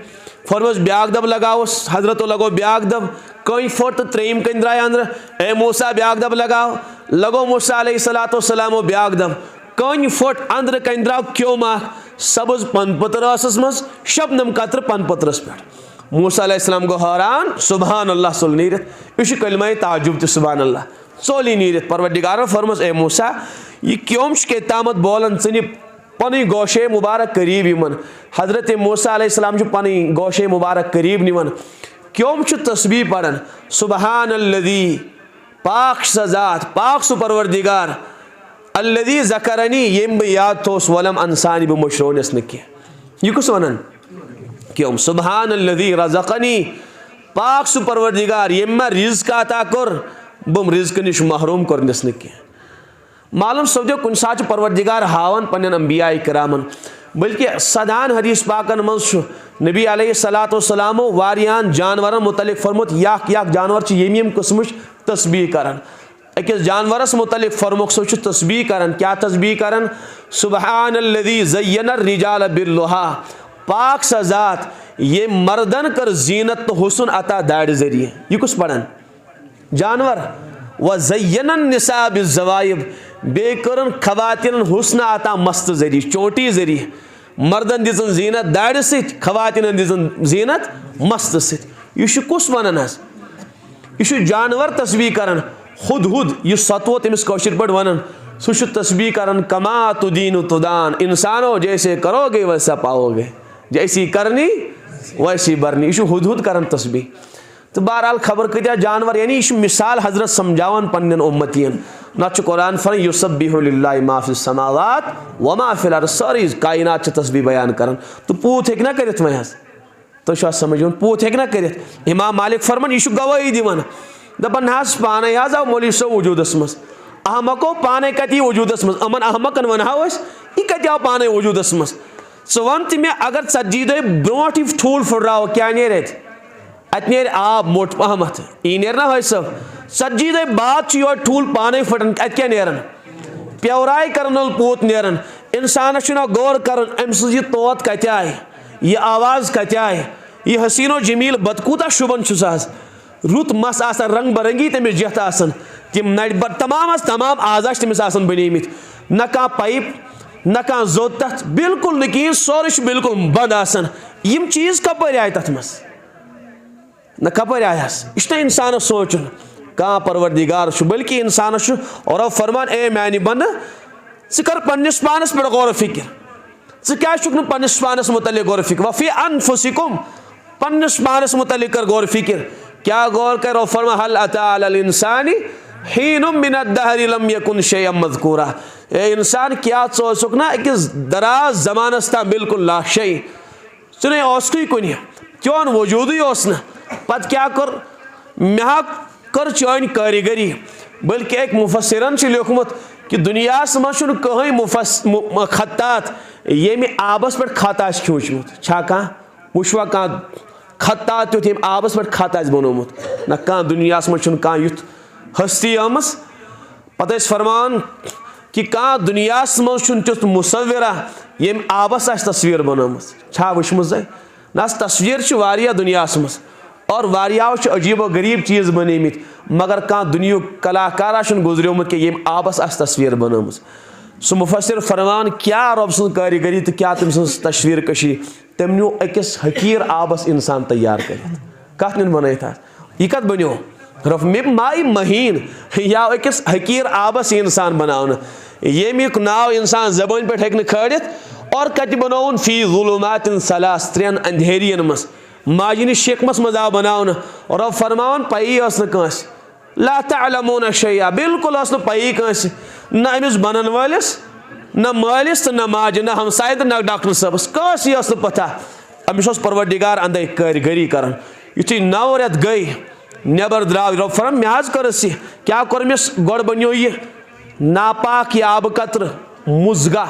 फरमस ब्या दब लगाओस हजरत लगो ब्या दब कं फुट तो त्रेम कन द्राय अंदर ए मूसा ब्या दब लगाओ लगो मूसा अलैहिस्सलाम ब्या दब कं फुट अंदर कन द्राव क्यों माह सबज पन पत्र मज शबनम कतर पन पत्रस पे मूसा अलैहिस्सलाम गो हैरान सुबहान अल्लाह सुल नीरत यह कलमा ताजुब तो सुबहान अल्लाह सोली नीरत परवरदिगार फरमस ए मूसा यह क्यों के तामत बोलन इन पन गोशे मुबारक करीब इन हज़रत मूसा अलैहिस्सलाम पन गोशे मुबारक करीब निवन क्यों तस्बीह पढ़न सुबहान अल्लज़ी पाक सजात पाक सु परवरदिगार अल्लज़ी ज़करनी यम बह याद थोस वलम अंसानी बह मुशरोनस न कह यह कुस वन क्यों सुबहान अल्लज़ी रज़क़नी पाक सु परवरदिगार यम रिज़्क़ अता कर बम रिज़्क़ निश महरूम करनस न कह मालूम सपदो कुन सात परवरदिगार हावन पन्न अंबिया करामन बल्कि सदान हदीस पाकन मज नबी अलैहिस्सलातु वस्सलाम वारियान जानवरन मुतलिक फरमुत याक याक जानवर यम किस्म तस्बीह करन अकिस जानवरस मुतलिक फरमुक सो तस्बीह करन क्या तस्बीह करन सुबहान अल्लज़ी ज़य्यना रिजाल बिल्लुहा पाक सजात ये मर्दन कर जीनत तो हुस्न अता दाढ़ जरिए यह कुछ पढ़न जानवर व ज़य्यनन निसा बिज़्ज़वाइब बेकरन खवातिन हुस्न अता मस्त जरिए चोटी जरिए मर्दन दिजन जीनत दाढ़ सत खवातिन दिजन जीनत मस्त सत यह कुस वनान यह जानवर तस्बीह करन खुद हुद यह सतवो तमिस कौशिर पर वनान सह तस्बीह करन कमा तुदीन तुदान इंसानो जैसे करोगे वैसा पाओगे जैसी करनी वैसी बरनी यह हुद हुद करन तस्बीह तो बहरहाल खबर कत्या जानवर यानी यह मिसाल हजरत समझावन पन्न उम्मतियन नत कुरान फर युसब्बिहु लिल्लाहि मा फिस समावात व मा फिल अर्द सारी कायनात तस्बीह बयान करन तो पूत हेक ना करित वह तो समझ पूत हेक ना करित इमाम मालिक फरमान यह गवाही दिवन दपन हज पाने हज आव मौलवी सो वजूदस मज अहमको पाने कत वजूदस मज अमन अहमकन वनहो यह कत आव पाने वजूदस मज वन तो मे अगर 40 दह ब्रोट यह ठूल फुर्राव क्या नेर अत नेर आब मोट पहमत यह नेर ना हज सब 40 दह बाद योर ठूल पाने फटन अत क्या नेरन प्यवराय करन पूत नेरन इंसानस गौर करन अम सज यह तोत कत आय यह आवाज कत आय यह हसीनो जमील बद कूता शुभन रुत मस आसान रंग बरंगी तमिस जथ आसान तिम नड़ तमाम आजा तमिस आसान बनेमित न कह पाइप न कह जोत तथ बिल्कुल न कहीं सोर बिल्कुल बंद आसान यम चीज कपर आय तथ मस न कपर आयस यह इंसान सोचन कह परवरदिगार बल्कि इंसान और अब फरमान ए मानि बंद कर पन्निस पानस पे गौर फिक्र क्या पन्निस पानस मुतल्लिक गौर फिक्र वफी अनफुसिकुम पन्निस पानस मुतल्लिक कर गौर फिक्र क्या गौर कर और फरमा हल अता अल इंसानी हीनुम मिनद दहरि लम यकुन शैअम मज़कूरा ए इंसान क्या सोचुक ना अकिस दराज ज़मानस ता बिल्कुल ला शै चुने ओसकुई कुन चौन वजूद न पत क्या कर मे कर चौन कारीगरी बल्कि एक मुफस्सिरन लिखमुत कि दुनिया मज कहीं खत्तात ये आबस पे खत खींचमुत कह वुशवा कह खत्तात तुथ यम आबस पे खत बनोमुत न कह दुनिया मज कह युथ हस्ती आमस पत फरमान कि कह दुनिया मज तुथ मुसव्विरा यम आबस तस्वीर बनोमुत वुचमुत न तस्वीर वारिया दुनिया मज और वारियाओ अजीबो गरीब चीज़ बनेमित मगर कह दुनिया कलाकारा गुजरियोमुत कि यम आबस तस्वीर बनोमुत सह मुफस्सिर फरमान क्या रब सं कारीगरी तो क्या तम सं तस्वीर कशी तम नो अकिस हकीर आबस इंसान तैयार कर कत नुन बन यह कत बनो रफ माई महीन या अकिस हकीर आबस इंसान बनावन येमिक नाव इंसान जबान पे हेक खड़ित और कत बनौन फी ज़ुलुमातिन सलास त्रेन अंधेरियन मस माजिन शिकमस मज आव बनावन और अब फरमावन पई कस ला तअलमून शैया बिल्कुल पई कस न अमिस बनन वालिस न मालिस न माज न हमसाय न डॉक्टर साहबस कस यह पता अमिस परवरदिगार अंदे कारीगरी कर युथि 9 रेत गई नबर द्राव रब फरम मे कर क्या कर्मिस गोड़ बनो यह नापाक यह आब कतर मुजगा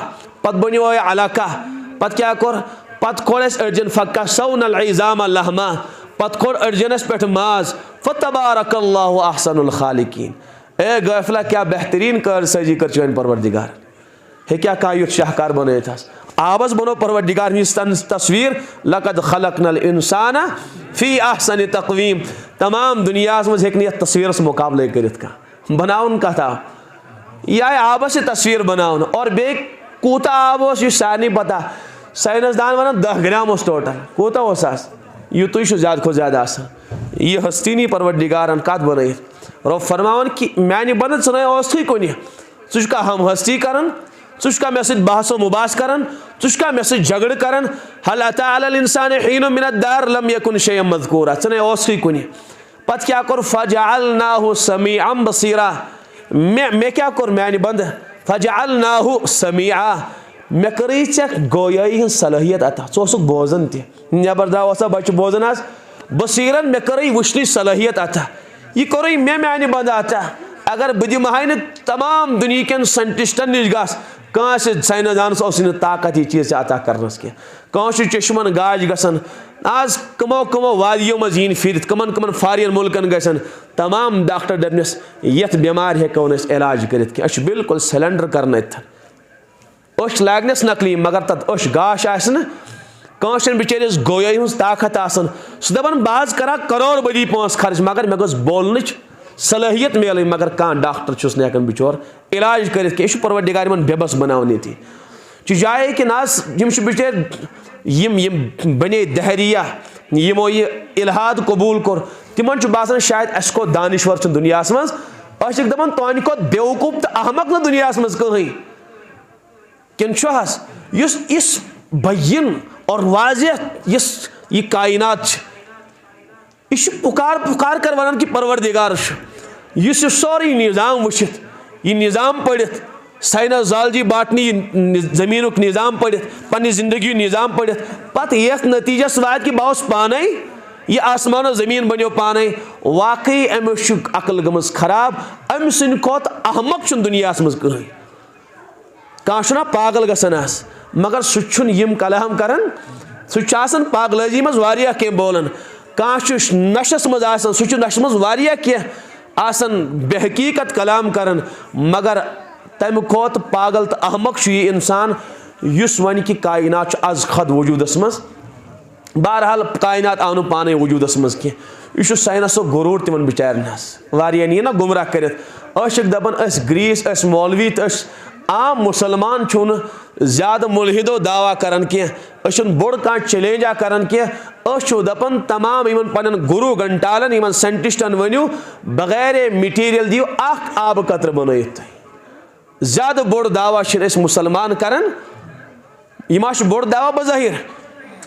पत बनो अलका पत क्या कोर पत खोल अड़जन फक्का सौन अलइज़ाम लहमा पत खोल अड़जनस पे माज फतबारकल्लाहु अहसनुल खालिकीन ए गफला क्या बेहतरीन कर सजी कर चैन परवरदिगार हे क्या कहा युथ शाहकार बन आबस बनो परवरदिगार तस्वीर लक़द खलक़नल इंसाना फी अहसनि तक़वीम तमाम दुनिया मज हेक तस्वीर मुकाबले करित का बनाउन कथा यह आबस तस्वीर बनाउन और बे कूता आब यह सारे पता साइंसदान वन 10 ग्राम टोटल कूता यूत ज्यादा खो ज्यादा यह हस्तीनी परवरदिगारन कत बन रब फरमान कि मैंने बन थे कुन चा हम हस्ती कर चा मे सत बहसो मुबास कर चा मे सत झगड़ कर हल अता अलल इंसान हीन मिन अद्दार लम यकुन शैअन मज़कूरा थे कुन पत क्या कोर फजअलनाहु समीअन बसीरा मे क्या कोर मैंने बंद फजअलनाहु समीआ मे करी ऐ गोयाई हज सलाहियत अता बोजन तबर द्राव बच्च बोजन आज बसीरन मे करी वुचन सलाहियत अता यह कोर मे मैंने बंद अता अगर बह दिमहा तमाम दुनिया कन साइंटिस्टन निश गस साइंसदानस ताकत यह चीज़ अता करनस कह चश्मन गाज गसन आज कमो कमो वादियों मज इन फिर कमन कमन फारियन मुल्कन गसन तमाम डॉक्टर दपनस यथ बेमार हेको इलाज कर बिल्कुल सिलेंडर करन अश लागनस नकली मगर तथ अश गाश कह बिचारिस गोयाई हज ताकत सह दपान बह करा करोड़ बदी पोस खर्च मगर मे गो बोलन सलाहियत मिल मगर कह डॉक्टर चुस हेकान बिचोर इलाज कर परवरदिगार बेबस बनावन ये जाए कि बिचार बने दहरिया यमो यह इल्हाद कबूल कोर तिमन बासान शायद अस को दानिश्वर दुनिया मज दपान तहन को बेवकूफ तो अहमक न दुनिया मज कहीं किन इस बयन और वाज़ेह यह कायनात यह पुकार पुकार कर वन कि परवरदिगार इस सोरी निज़ाम वुचित यह निज़ाम पढ़ित साइंसज़ॉलजी बाटनी ज़मीन निज़ाम पढ़ित पन्नी ज़िंदगी निज़ाम पढ़ित पत यथ नतीजस वात कि बह पान यह आसमान ज़मीन बनो पान वाकई अमिस अकल गमज खराब अम सद खोत अहमक दुनिया मज कहीं कह पागल गसन मगर सह कलाम कर सह पागलजी मज कह बोलान कह नशस मज सह नश मज कह बेहकीकत कलाम कर मगर तम खोत पागल तो अहमक यह इंसान इस वन कि कायनात आज खद वजूदस मज बहरहाल कायनात आव न पान वजूदस मज कह साइंसो गुरूर तिमन बिचारन वारिया नी ना गुमराह कर दपान ग्रीस मौलवी तो आम मुसलमान छुन ज्यादा मुलहिदो दावा करन कह बोड़ कह चैलेंजा करन कह दपान तमाम इन पन गुरु गंटालन इन साइंटिस्टन वनु बगैर मटीरियल दियो आब कतर बनत ज्यादा बोड़ दावा मुसलमान करन यह बोड़ दावा बज़ाहिर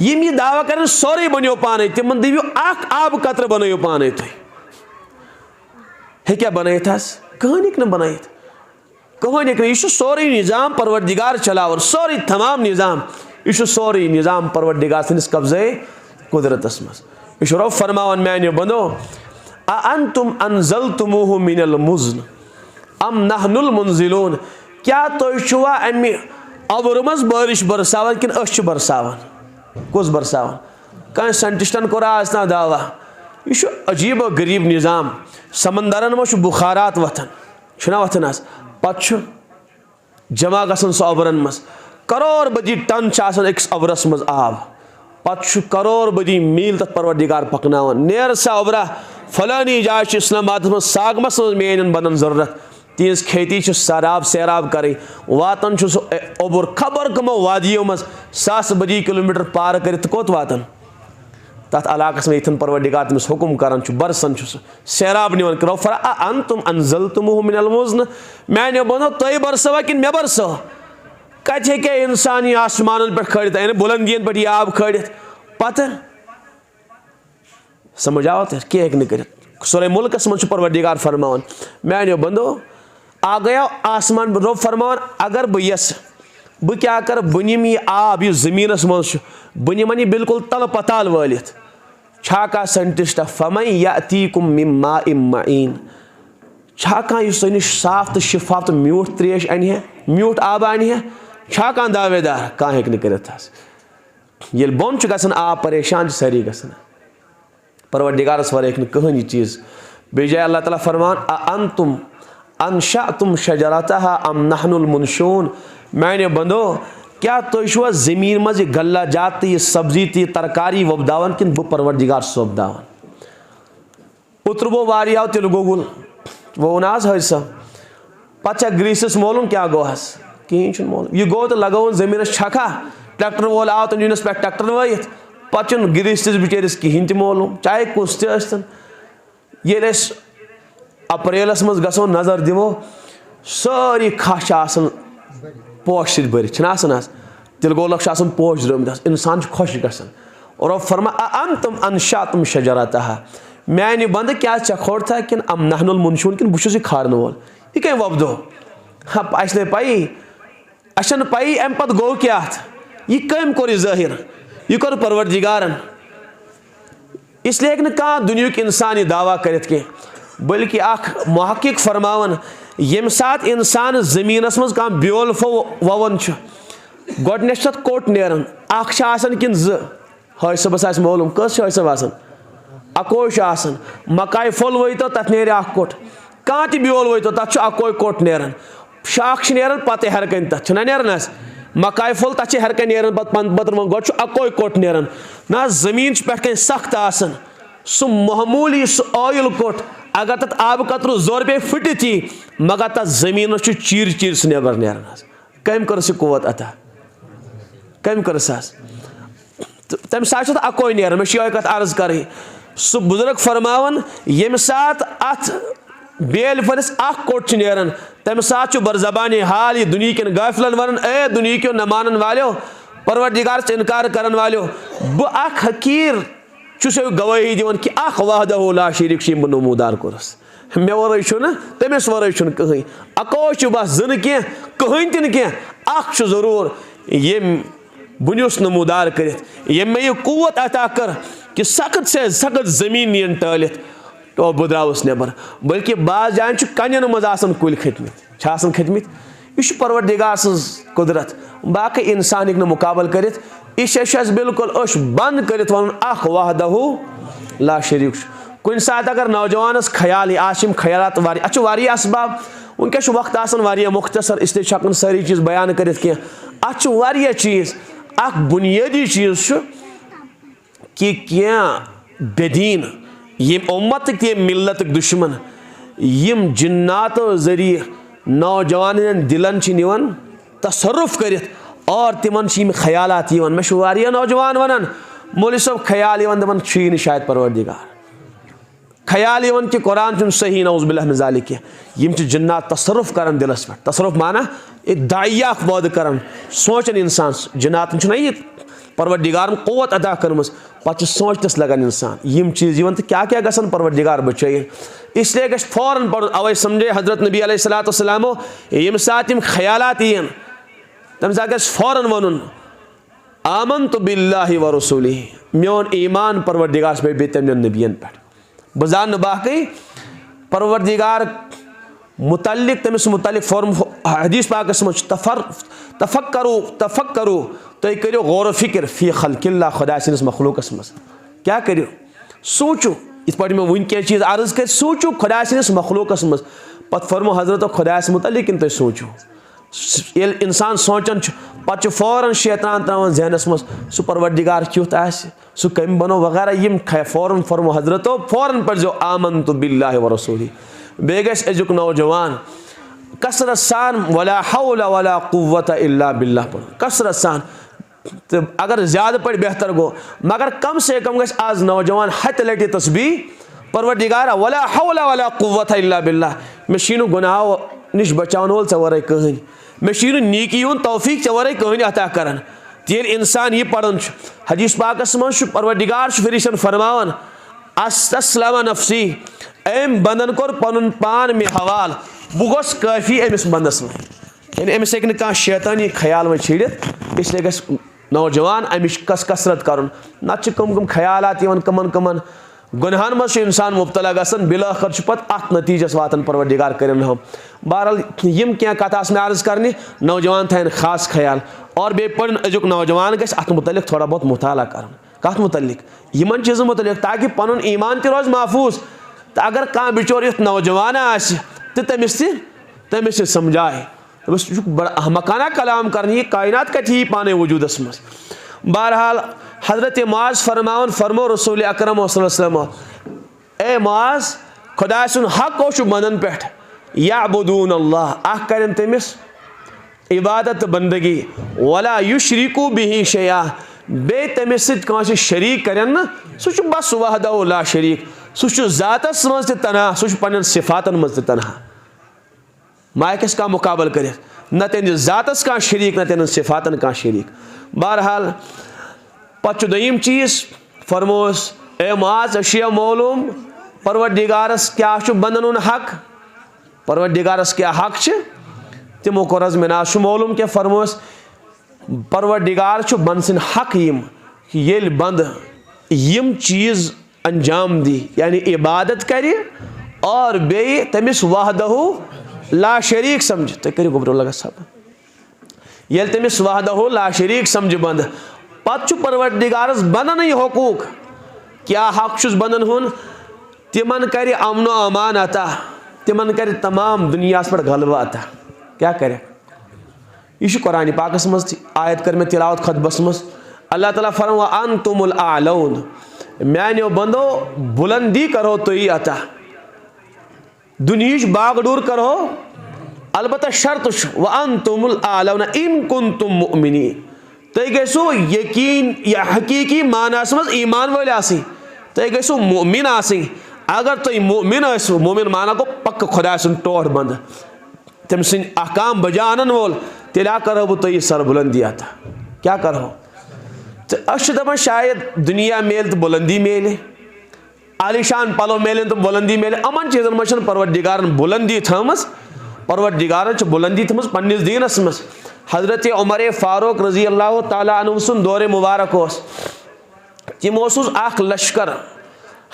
यम यह दावा कर सोरे बनो पान तिमन दिव आब कतर बनो पान हे क्या बनत कहन न बनत कहन यह सोरे निज़ाम परवरदिगार चलावन सोरे तमाम निज़ाम यह सोरे निज़ाम परवरदिगार सनिस कब्ज़े कुदरतस मज यह रब फरमावन मैंने बनो अअंतुम अनज़लतुमूहु मिनल मुज़्न अम नहनुल मुनज़िलून क्या तुवा अमि अबर मज बारिश बरसावन कि बरसावन कुस बरसावन कह साइंटिस्टन कोर आज ना दावा यह अजीब गरीब निज़ाम समंदरन मज बुखारात वथन वथन पत जमा गसन सह अबरन मज करोड़ बदी टन अकिस अबरस मज आब पत करोड़ बदी मील तथ परवरदिगार पकनावन नेर सा अबरा फलानी जाय इस्लामाबाद मज सागमस मज मेन बनन जरूरत तीज खेती सराब सैराब कर वातन ओबुर खबर कमो वादियों मज 100 बदी किलोमीटर पार कर कोत वातन तथ इलाकस में इथन परवरदिगार तमिस हुकुम करान बरसन सैराब निवान करो फरा अंतुम अनजलतुमुहु मिनल मुज़्न मैंने बनो तय बरसवा कि मे बरसो कत हे इंसान यह आसमान पे खड़ित यानी बुलंदियन पे आब खड़ित पत समझ आओ तो क्या हेक कर सूरह मुल्कस मं परवरदिगार फरमान मैंने बंदो आ गया आसमान रब फरमान अगर बह यस बह क्या कर बह निम यह आब यह जमीनस मज बह निमन यह बिल्कुल तल पताल वालित छा कह साइंटिस्ट फमन यातीकुम मिन माइन मईन छा कह सनिश साफ तो शिफाफ तो म्यूठ त्रेश अन है म्यूठ आब अन है छा कह दावेदार कह हेक कर ये बोन गसान आब परेशान सारी गसान परवरदिगारस वर कहनी चीज़ बे जाए अल्लाह ताला फरमान अंतुम अनशअतुम शजरतहा अम नहनुल मुनशून मैंने बंदो क्या तुम ज़मीन मज गल्ला जात यह सब्जी तो तरकारी वपदावन कि बह परवरदिगार वपदावन उतरबो वारियाव तिल गोगुल वो नाज हसा पचा ग्रीसस मोलूम क्या गो हस कहीं मोलूम यह गो तो लगो जमीनस छखा ट्रैक्टर वोल आव तो यूनस पे ट्रैक्टर वायत पे ग्रीस बिचारिस कहें मोलूम चाहे कुछ तन ये अप्रैलस मज गो नजर दिमो सारी खश पोश भर तिल गोलक पोश द्रमित इंसान खुश गसान और अब फरमा अंतुम अनशअतुम शजरतहा मैंने बंद क्या चे खोड़ था कि अम नहनुल मुनशून कि बहुत खारन वोल यह कम वपदो हाँ अस पई अन पई अम पे गो क्या यह कम कोर ज़ाहिर यह कोर परवरदिगारन इसलिए कह दुनिया इंसान यह दावा कर बल्कि मुहक्किक फरमावन यम सात इंसान जमीनस मज कह ब्योल ववन गोडनेस कोट नेरन कि हसबस मालूम कस हसब अकोश मकाई फुल वो तथ नेर कोट कह ब्योल वो तथ अको कोट नेरन शाख नेरन पत हरकन तथ नेरन मकाई फुल तथ हरकन नेरन पत्र गो अको कोट नेरन ना जमीन पे सख्त सह मामूली सह ऑयल कोट अगर तथ आब कतर जोर पे फुटित मगर तथ जमीन चीर चीर सह नबर नेरन कम कर कुत अता कम कर तम सात अको नेरन मे ये कत अर्ज कर सह बुजुर्ग फरमावन यम सात अथ बेल फलिस कोट नेरन तम सात बरजबान हाल यह दुनिया कन गाफिलन वन ए दुनिया क्यों न मानन वालो परवरदिगार से इनकार करन वालो बह हकीर गवाही दिवन कि वहदहु ला शरीक बह नमूदार कोरस मे वर तमिस वर कहीं अको बस जन कह कहीं तन कह जरूर यम बुनिस नमूदार कर मे यह कुत अता कर कि सख्त से सख्त जमीन नीन टालित तो बह द्रावस नबर बल्कि बाज जान कन मज कुल खतमित खतमित यह परवरदिगार सज कुदरत बाकी इंसान हेक मुकाबल कर बिल्कुल बंद कर वन वहदहु ला शरीक कुन सात अगर नौजवानस ख्याल आम ख्यालात वारिया असबाब वनकस वक्त वारिया मुख्तसर इसलिए सारी चीज़ बयान कर वारिया चीज़ बुनियादी चीज़ कि क्या बेदीन यम उम्मत के मिल्लत दुश्मन यम जिन्नातो जरिए नौजवान दिलन निवन तसरुफ कर और तिमन ख्यालात मे वारिया नौजवान वनान मौलवी साहब ख्याल दपान शायद परवरदिगार ख्याल कि कुरान सही नौज़ुबिल्लाह मिन ज़ालिक यम जिन्नात तसरुफ कर दिलस पे तसरुफ माना एक दाइया पौद कर सोचन इंसान जिन्नात ये परवरदिगार क़ुव्वत अदा कर्म पे सोचतस लगान इंसान यम चीज़ तो क्या क्या गसन परवरदिगार बचाइन इसलिए गश फौरन पढ़ अवे समझे हजरत नबी अलैहिस्सलाम यम सात यम ख्यालात यन तम सात गश फौरन वन आमन्तु बिल्लाहि व रसूलिहि मोन ईमान परवरदिगार पे बे तम नबियन पे बह जान बाकी परवरदिगार मुतल्लिक तमिस मुतल्लिक फौरन हदीस पाकस मज तफक्करू तुम करो गौर फिक्र फी खल्किल्लाह खुदा सस मखलूकस मज क्या करो सोचो इत पे मैं वन क्या चीज़ अर्ज कर सोचो खुदा सस मखलूकस मज पत फरमो हजरत खुदा मुतल्लिक तुम सोचो ये इंसान सोचान पे फौरन शैतान त्रावान जहनस मज सह परवरदिगार क्युत सह कम बनो वगैरह यम फौरन फरमो हजरतो फौरन पढ़ो आमन्तु बिल्लाहि व रसूलिहि बे गश अजुक नौजवान कसरत सान वला हौला वला कुव्वत इल्ला बिल्लाह पढ़ो कसरत सान तो अगर ज़्यादा पे बेहतर गो, मगर कम से कम गस आज नौजवान हत लटि तस्बीह परवरदिगारा वला हौला वला कुव्वत इल्ला बिल्लाह, मे शीनु गुनाह निश बचावन वोल चे वरै कहन, मे शीनु नीकी हुन तौफीक चे वरै कहन अता करन। तेल इंसान यह पढ़न हदीस पाकस मज परवरदिगार फरिश्तन फरमावन अस्तस्लम नफ्सी, अम बंदन कोर पनुन पान मे हवाल, बह गोस काफी अमिस बंदस में, यानी अमिस हेक कह शैतानी ख्याल में छिड़ित, इसलिए गस नौजवान अमिश कसरत करन। नत कम ख्यालात कमन कमन गुनहन मज इंसान मुब्तला गसन, बिलाखर पत अत नतीजस वातन परवरदिगार करें हम। बहरहाल यम क्या कथा में अर्ज करने, नौजवान थन खास ख्याल और बे पढ़ अजुक नौजवान गस अत मुतलिक थोड़ा बहुत मुताला कर कत मुतलिक यमन चीज़ों मुतलिक, ताकि पनुन ईमान त रोज महफूज। तो अगर कह बिचोर युथ नौजवान तो तमिस समझाए बड़ा अहमकाना कलाम कर, कायनात कत ही पाने वजूदस मज। बहरहाल हजरत मुआज फरमावन फरमो रसूल अकरम सल्लल्लाहु अलैहि वसल्लम, ए मुआज खुदा सुन हक ओश बंदन पे याबुदून अल्लाह, अख करें तमिस इबादत बंदगी, वला युशरिकू बिही शैया, बे तमिस सत शरीक करें न, सह बस वहदहु ला शरीक, सह जातस मज तनहा, सह पन्न सिफातन मज तनहा, मायकस का मुकाबल कर, न तेन जातस का शरीक न तेन सिफातन का शरीक। बहरहाल पच दोयम चीज़ फरमोस, ए मुआज अशिया मालूम परवरदिगारस क्या बंदन हक, परवरदिगारस क्या हक तमो कोर मिनाश मालूम क्या फरमोस, परवरदिगार बंद सिंद हक यम ये बंद यम चीज़ अंजाम दी, यानी इबादत करे और बे तमिस वहदहु ला शरीक समझ, तो करो गोबर लगा सब, ये तमिस वहदहु ला शरीक समझ बंद, पत परवरदिगारस बंदन यह हकूक, क्या हक बंदन हुन, तिमन कर अमन अमान अता, तिमन कर तमाम दुनिया पर गलबा अता, क्या करे। यह कुरान पाकस मज आयत कर मे तिलावत खुतबस मज, अल्लाह ताला फरमा अंतुमुल आलौन, म्यानो बंदो बुलंदी करो तो ही अता, दुनियाच बागडूर करो, अलबत्ता शर्त व अंतुमुल आलौन इन कुंतुम मुमिनीन, तुम गो यकीन या हकीकी मानस मज ईमान वाले आसी, तुम गो मोमिन आसी, अगर तुम मोमिन आसो, मोमिन माना को पक्क खुदा सुन टोट बंद, तम सिंह अहकाम बजा अनन वोल, तेला करो बह तुम सरबुलंदी आता, क्या करो। तो अश दपान शायद दुनिया मेल तो बुलंदी मेले, आलिशान पलो मेले तो बुलंदी मेले, अमन चीज़न मज परवरदिगारन बुलंदी थमस, परवरदिगारन बुलंदी थमस पन्निस दीनस मज। हजरत उमर फारूक रजी अल्लाह ताला अन्हु सुन दौर मुबारक होस, तिम ओसुस अख लश्कर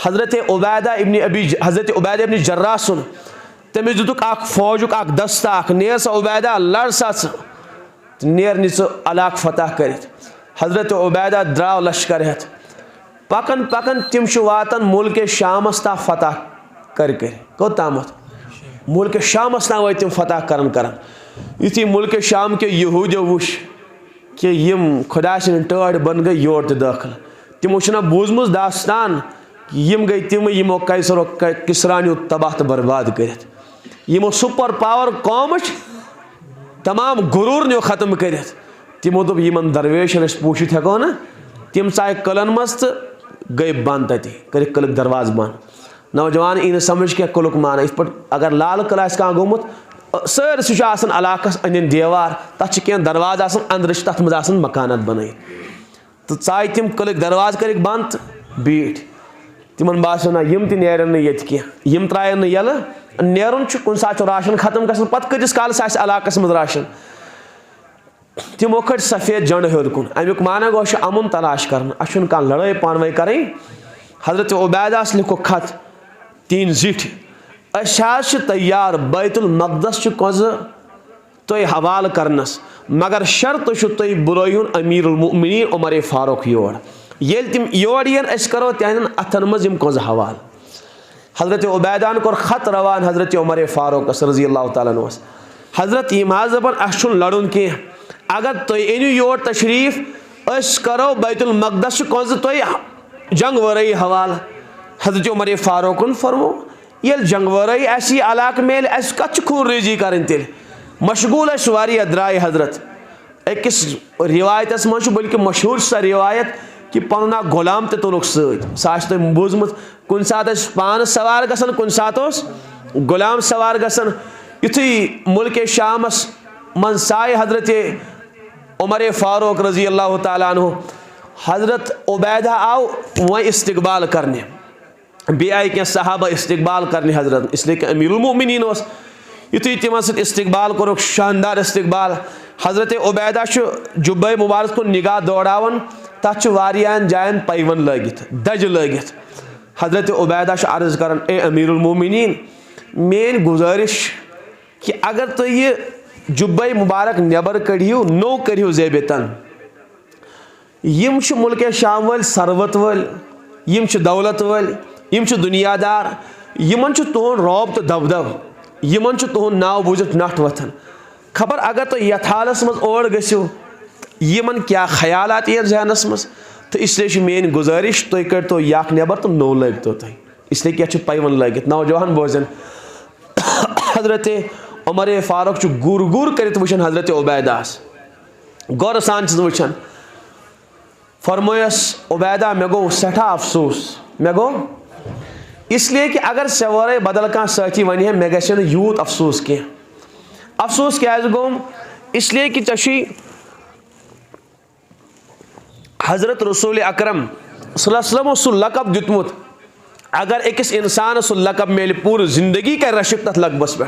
हजरत उबैदा इब्न जर्राह सुन, तमिस दुतुक अख फौजुक अख दस्ता अख, नेर सा उबैदा लड़ सा नेर नीच इलाक फतह कर। हजरत उबैदा द्राव लश्कर हेत, पकन पकन तिम वातन मुल्क शामस ता फतह कर कोत तामत, मुल्क शामस ता वे तिम फतह करन करन, युथी मुल्क शाम के यहूदियों वुश कि यम खुदा सिन टड़ बन गई योर तो दाखिल, तिमो छना बूजमुज दास्तान यम गई तिम यमो कैसरो किसरानियो तबाह तो बर्बाद कर, यमो सुपर पावर कौम तमाम गुरूर नो खत्म कर, तिमो दोप यमन दरवेशन पूछित हेको ना, तिम चाहे कलन मज तो गई बंद तथि कर कलक दरवाज बंद। नौजवान इन समझ क्या कलुक माना, इस पर अगर लाल कल कह गोमुत सर सह इलाकस अन देवार, तथ कह दरवाज अंदर तथ मज मकानत बन, तो चाय तिम कलक दरवाज कर बंद बीठ, तिमन बासो ना यम नेरन ये कह त्रायन यल, नेरुन कुन सात राशन खत्म गसन, पत कतिस कालस आस इलाकस मज राशन, तिमो खट सफेद जंड हेर कुन, अमुक माना गो अमुन तलाश कर, अन कह लड़ाई पानवे करें। हजरत उबैदास लिखो खत 3 जिठ, अश तैयार बैतुल मकदस कज तुम हवाल करनस, मगर शर्त तुम बुलायुन अमीरुल मुमिनीन उमर फारूक योर, ये तिम योर यन अस करो तहन अथन मज कज हवाल। हजरत उबैदान कोर खत रवान हजरत उमर फारूक रजी अल्लाह ताला अन्हु, हजरत इमाज दपान अस लड़न कह, अगर तुम अनु योर तशरीफ अस करो बैतुल मकदस कज तुम जंग वरई हवाल। हजरत उमर फारूकन फरमो ये जंग वरई अस इलाक मेल अस कत खून रेजी कर, तेल मशगूल वारिया द्राय हजरत अकिस रिवायत मज बल्कि मशहूर सा रिवायत कि पन गुलाम ते तुलुक सह तुम बोजमुत कुन सात पान सवार गसन कुन सात गुलाम सवार गसन युथी मुल्क शामस मन साय हजरत उमर फारूक रजी अल्लाह ताला अन्हु हजरत उबैदा आओ वह इस्तकबाल करने बे आय क्या सहाबा इस्तकबाल करने हजरत इसलिए कि अमीरुल मोमिनीन युथी तिम इस्तकबाल कोरुक शानदार इस्तकबाल हजरत उबैदा जुब्बे मुबारक को निगाह दौड़ावन तथ वारियान जायन पैवन लगित दज लगित हजरत उबैदा अर्ज कर ए अमीरुल मोमिनीन मेन गुजारिश कि अगर तो ये जुब्बे मुबारक नबर कड़ियो नो करियो ज़ेबतन यम मुल्क शाम वल सरवत वल यम दौलत वल यम दुनियादार यमन तुहन रौब तो दबदब यमन तुहन नाव बूझित नठ वथन खबर अगर तो यथ हालस मज और गो यमन क्या ख्यालात ये जहनस मज तो इसलिए मेन गुजारिश तुम कर तो याक नबर तो नो लग तो तुम इसलिए क्या पैवन लगित नौजवान बोजन हजरत उमर फारूक गुर गुर कर वुचन हजरत उबैदास गौर सान वुचन फरमोयस उबैदा मे गो सठा अफसोस मे गो इसलिए कि अगर से वर बदल कह साथी वन है मे ग यूत अफसोस कह अफसोस क्या गोम इसलिए कि ची हजरत रसूल अकरम सल्लल्लाहु अलैहि वसल्लम लकब दितमुत अगर अकिस इंसान सह लकब मिले पूरी जिंदगी कर रशिक तथ लकबस पे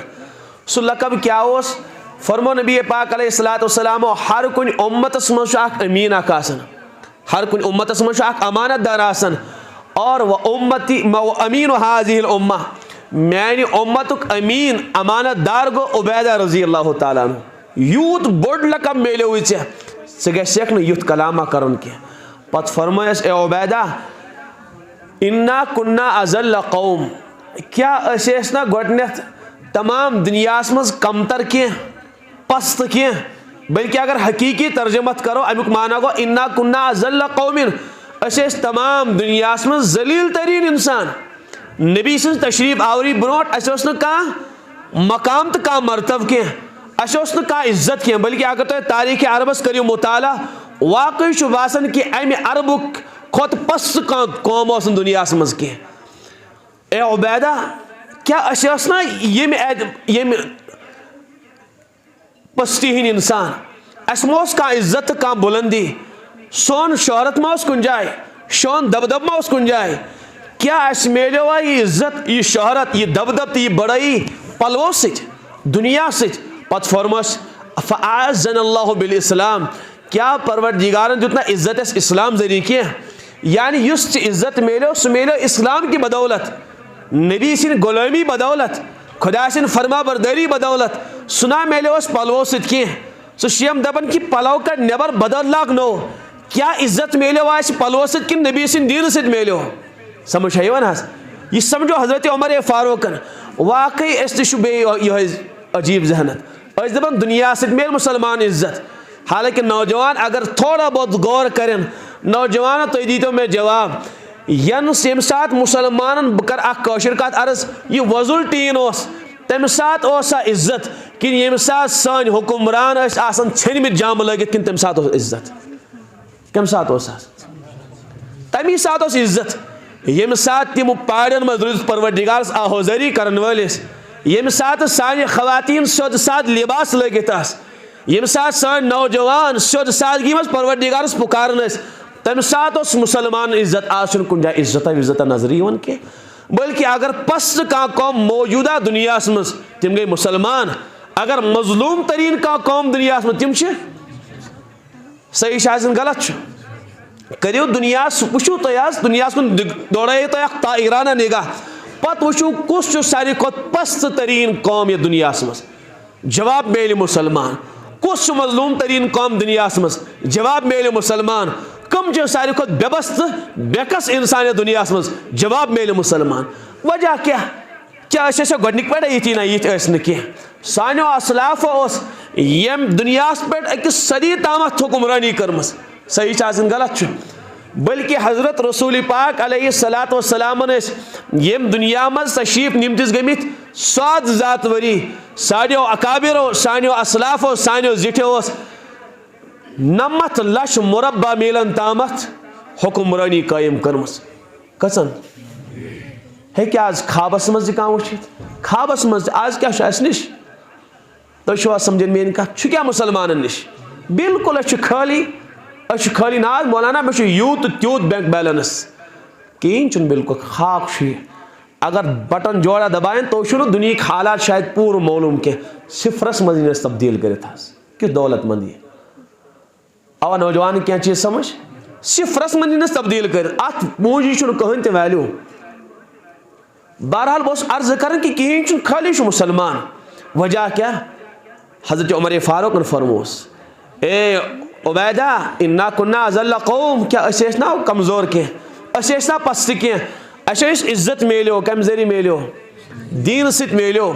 सह लकब क्या फरमो नबी पाक अलैहिस्सलाम हर कुन उम्मतस मज अमीन हर कुन उम्मतस मज अमानतदार आसन और वह उम्मती अमीन हाजिल उम्मा मैंने उम्मतुक अमीन अमानतदार गो उबैदा रजी अल्लाह ताला अन्हु यूत बोड लकब मिले चे गक युथ कलामा कर पत फरमायस ए उबैदा इन्ना कुन्ना अज़ल्ल कौम क्या ना गोडनेथ तमाम दुनियास मज कमतर कह पस्त कह बल्कि अगर हकीकी तर्जमत करो अमुक माना गो इन्ना कुन्ना अज़ल्ल कौमिन तमाम दुनियास मज जलील तरीन इंसान नबी सं तशरीफ आवरी ब्रोट अस मकाम तो कह मरतब कह अस इज्जत कह बल्कि अगर तुम तारीख अरबस करो मुताला वाकई बासान कि अमि अरबुक खोत पस्त कौम दुनिया मज कह ए उबैदा क्या ना ये पस्ती हिंद इंसान अस कह इज्जत कह बुलंदी सोन शोहरत मा कुन जाए सोन दबदब मा कुन जाए क्या अस मिलो ये इज्जत ये शोहरत ये दबदब ये बड़ाई पलवो दुनिया पत फरमस फ़अअज़्ज़नल्लाहु बिल इस्लाम क्या परवरदिगारन दित ना इज्जत इस्लाम जरिए कह यानी युस इज्जत मिलो सह मिलो इस्लाम की बदौलत नबी सिन गुलामी बदौलत खुदा सिन फरमा बरदारी बदौलत सुना मिलो पलवो कह सह शेम दपन कि पलव का नबर बदल लाग नो क्या इज्जत मिलो पलवो कि नबी सिन दीन सत मिलो समझ यह समझो हजरत उमर फारूकन वाकई अजीब जहनत दपान दुनिया सत मिल मुसलमान इज्जत हालांकि नौजवान अगर थोड़ा बहुत गौर करें नौजवान तुम दीतो मे जवाब यम सात मुसलमान बह कर कत अर्ज यह वजुल टीन तम सात इज्जत कि ये सात सान हुक्मरान छनमित जाम लगित कि तम सात इज्जत कम सात तमी सात इज्जत ये सात तम पाड़न मज रूज परवरदिगार आहोजरी करन वलिस ये सात सान खवातीन सोद सात लिबास लगित ये सात सान नौजवान सोद सादगी मज परवरदिगार पुकारन तम सात मुसलमान इज्जत आज कुन जाए इज्जत विज्जत नजर कह बल्कि अगर पस्त कह कौम मौजूदा दुनिया मज तम गई मुसलमान अगर मजलूम तरीन कह कौम दुनिया मज तम सही गलत करो दुनिया वो तुम दुनिया कुन दौड़ो तुम ताइराना निगाह पत वो कुछ सारी खुद पस्त तरीन कौम ये दुनिया मज जवाब मिले मुसलमान कुछ मजलूम तरीन कौम दुनिया मज जवाब मिले मुसलमान कम सारी खुद बेबस्त बेकस इंसान दुनिया मज जवाब मिले मुसलमान वजह क्या क्या गोडनिक पे ये ना ये कह सानो असलाफ यम दुनिया पे अकिस सदी तामत हुक्मरानी कर्म सही गलत बल्कि हजरत रसूल पाक अलैहिस्सलातु वस्सलाम यम दुनिया मज तशरीफ निमतिस गमित 100 ज़ात वरी सानियो अकाबिरो सानियो असलाफो सानियो जिठो 90 लक्ष मुरब्बा मीलन तामत हुक्मरानी कायम कर्म कचन हे आज खाबस मज वुचित खाबस मज आज क्या निश तुम समझन मेन कत क्या मुसलमान निश बिल्कुल खाली ना मौलाना मे यूत त्यूत बैंक बैलेंस कहें बिल्कुल खाक अगर बटन जोड़ा दबाएं तो दुनिया हालात शायद पूर मालूम के सिफरस मज तब्दील कर दौलतमंद ये अवा नौजवान क्या चीज समझ सिफरस मज तब्दील कर अत पूंजी कहन ते वैल्यू बहरहाल बस अर्ज कर कि कहें खाली मुसलमान वजह क्या हजरत उमर फारूक ने फरमोस ए उबैदा इन्ना कुन्ना अज़ल्ला कौम क्या ना कमजोर के ना पस्त के इज्जत मिलो कम जरिए मिलो दीन सित मिलो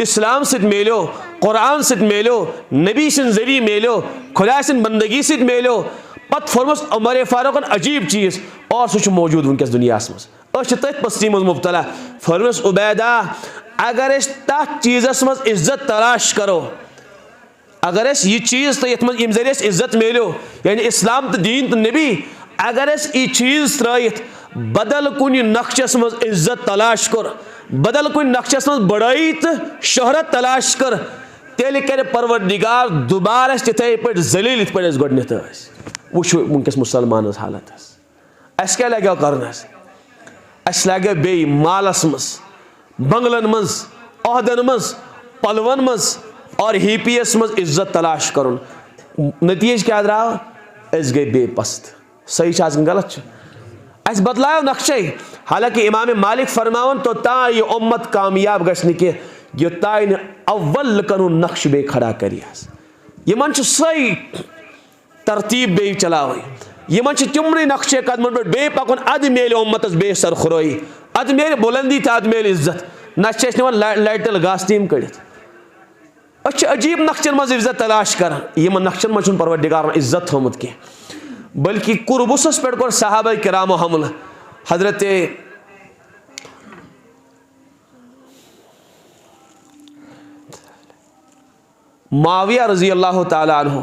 इस्लाम सित मिलो कुरान सित मिलो नबी सिंद जरिए मिलो खुदा सिंद बंदगी सित मिलो पत फरमोस उमर फारूक अजीब चीज और सह मौजूद वनकस दुनिया मज तथ पस्ती मज मुब्तला फरमोस उबैदा अगर तथ चीज़स मज इज्जत तलाश करो अगर यह चीज़ तो ये मज जरिए इज्जत मिलो यानी इस्लाम तो दीन तो नबी अगर यह चीज़ त्रयित बदल कुन नक्शस मज इज्जत तलाश कर बदल कुन नक्शस मज बड़ाई तो शोहरत तलाश कर तेल कर परवरदिगार दोबारा तिथे पे जलील इत पे गोडनथ वो वनकस मुसलमान हालत अस क्या लगे करनस अस लगे बे मालस मज बंगलन मज अहदन मज पलवन मज और हीपीएस मज इज्जत तलाश कर नतीज क्या द्राव अस गई बेपस्त सही आज गलत अस बदलाव नक्शे हालांकि इमाम मालिक फरमावन तो ता ये उम्मत कामयाब गश्न के यो ताइन अव्वल लकनु नक्श बे खड़ा करियास यमन सही तरतीब बे चलावे यमन तिमन नक्शे कदमन पे बे पकुन अद मेल उम्मतस बे सरखुरोई अद मेल बुलंदी तो अद मेल इज्जत न लाइटल गास तीम कड़ित अजीब नक्शन मज इज्जत तलाश कर यमन नक्शन मज परवरदिगार इज्जत थोमुत की बल्कि कुरबुसस पे कोर सहाबा किराम हमल हजरत माविया रजी अल्लाह ताला अन्हु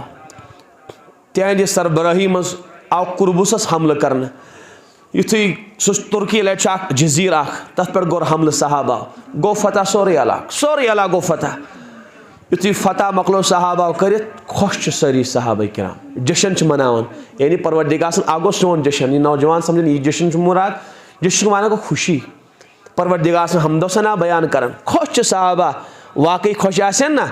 तिहंद सरबराही मज आव कुरबुसस हमल करने युथी तुर्की लट जजीर तथ पे गोर हमल सहाबा गो फतह सोरे अला गो फतह युथी फतह मकलो सहाबा कर खुश सारी सहाबा किराम जश्न मनावन यानी परवरदिगार आगो सोन जश्न नौजवान समझन यह जश्न मुराद जश्न माना को खुशी परवरदिगार हमदो सना बयान कर खुश सहाबा वाकई खुश आसन ना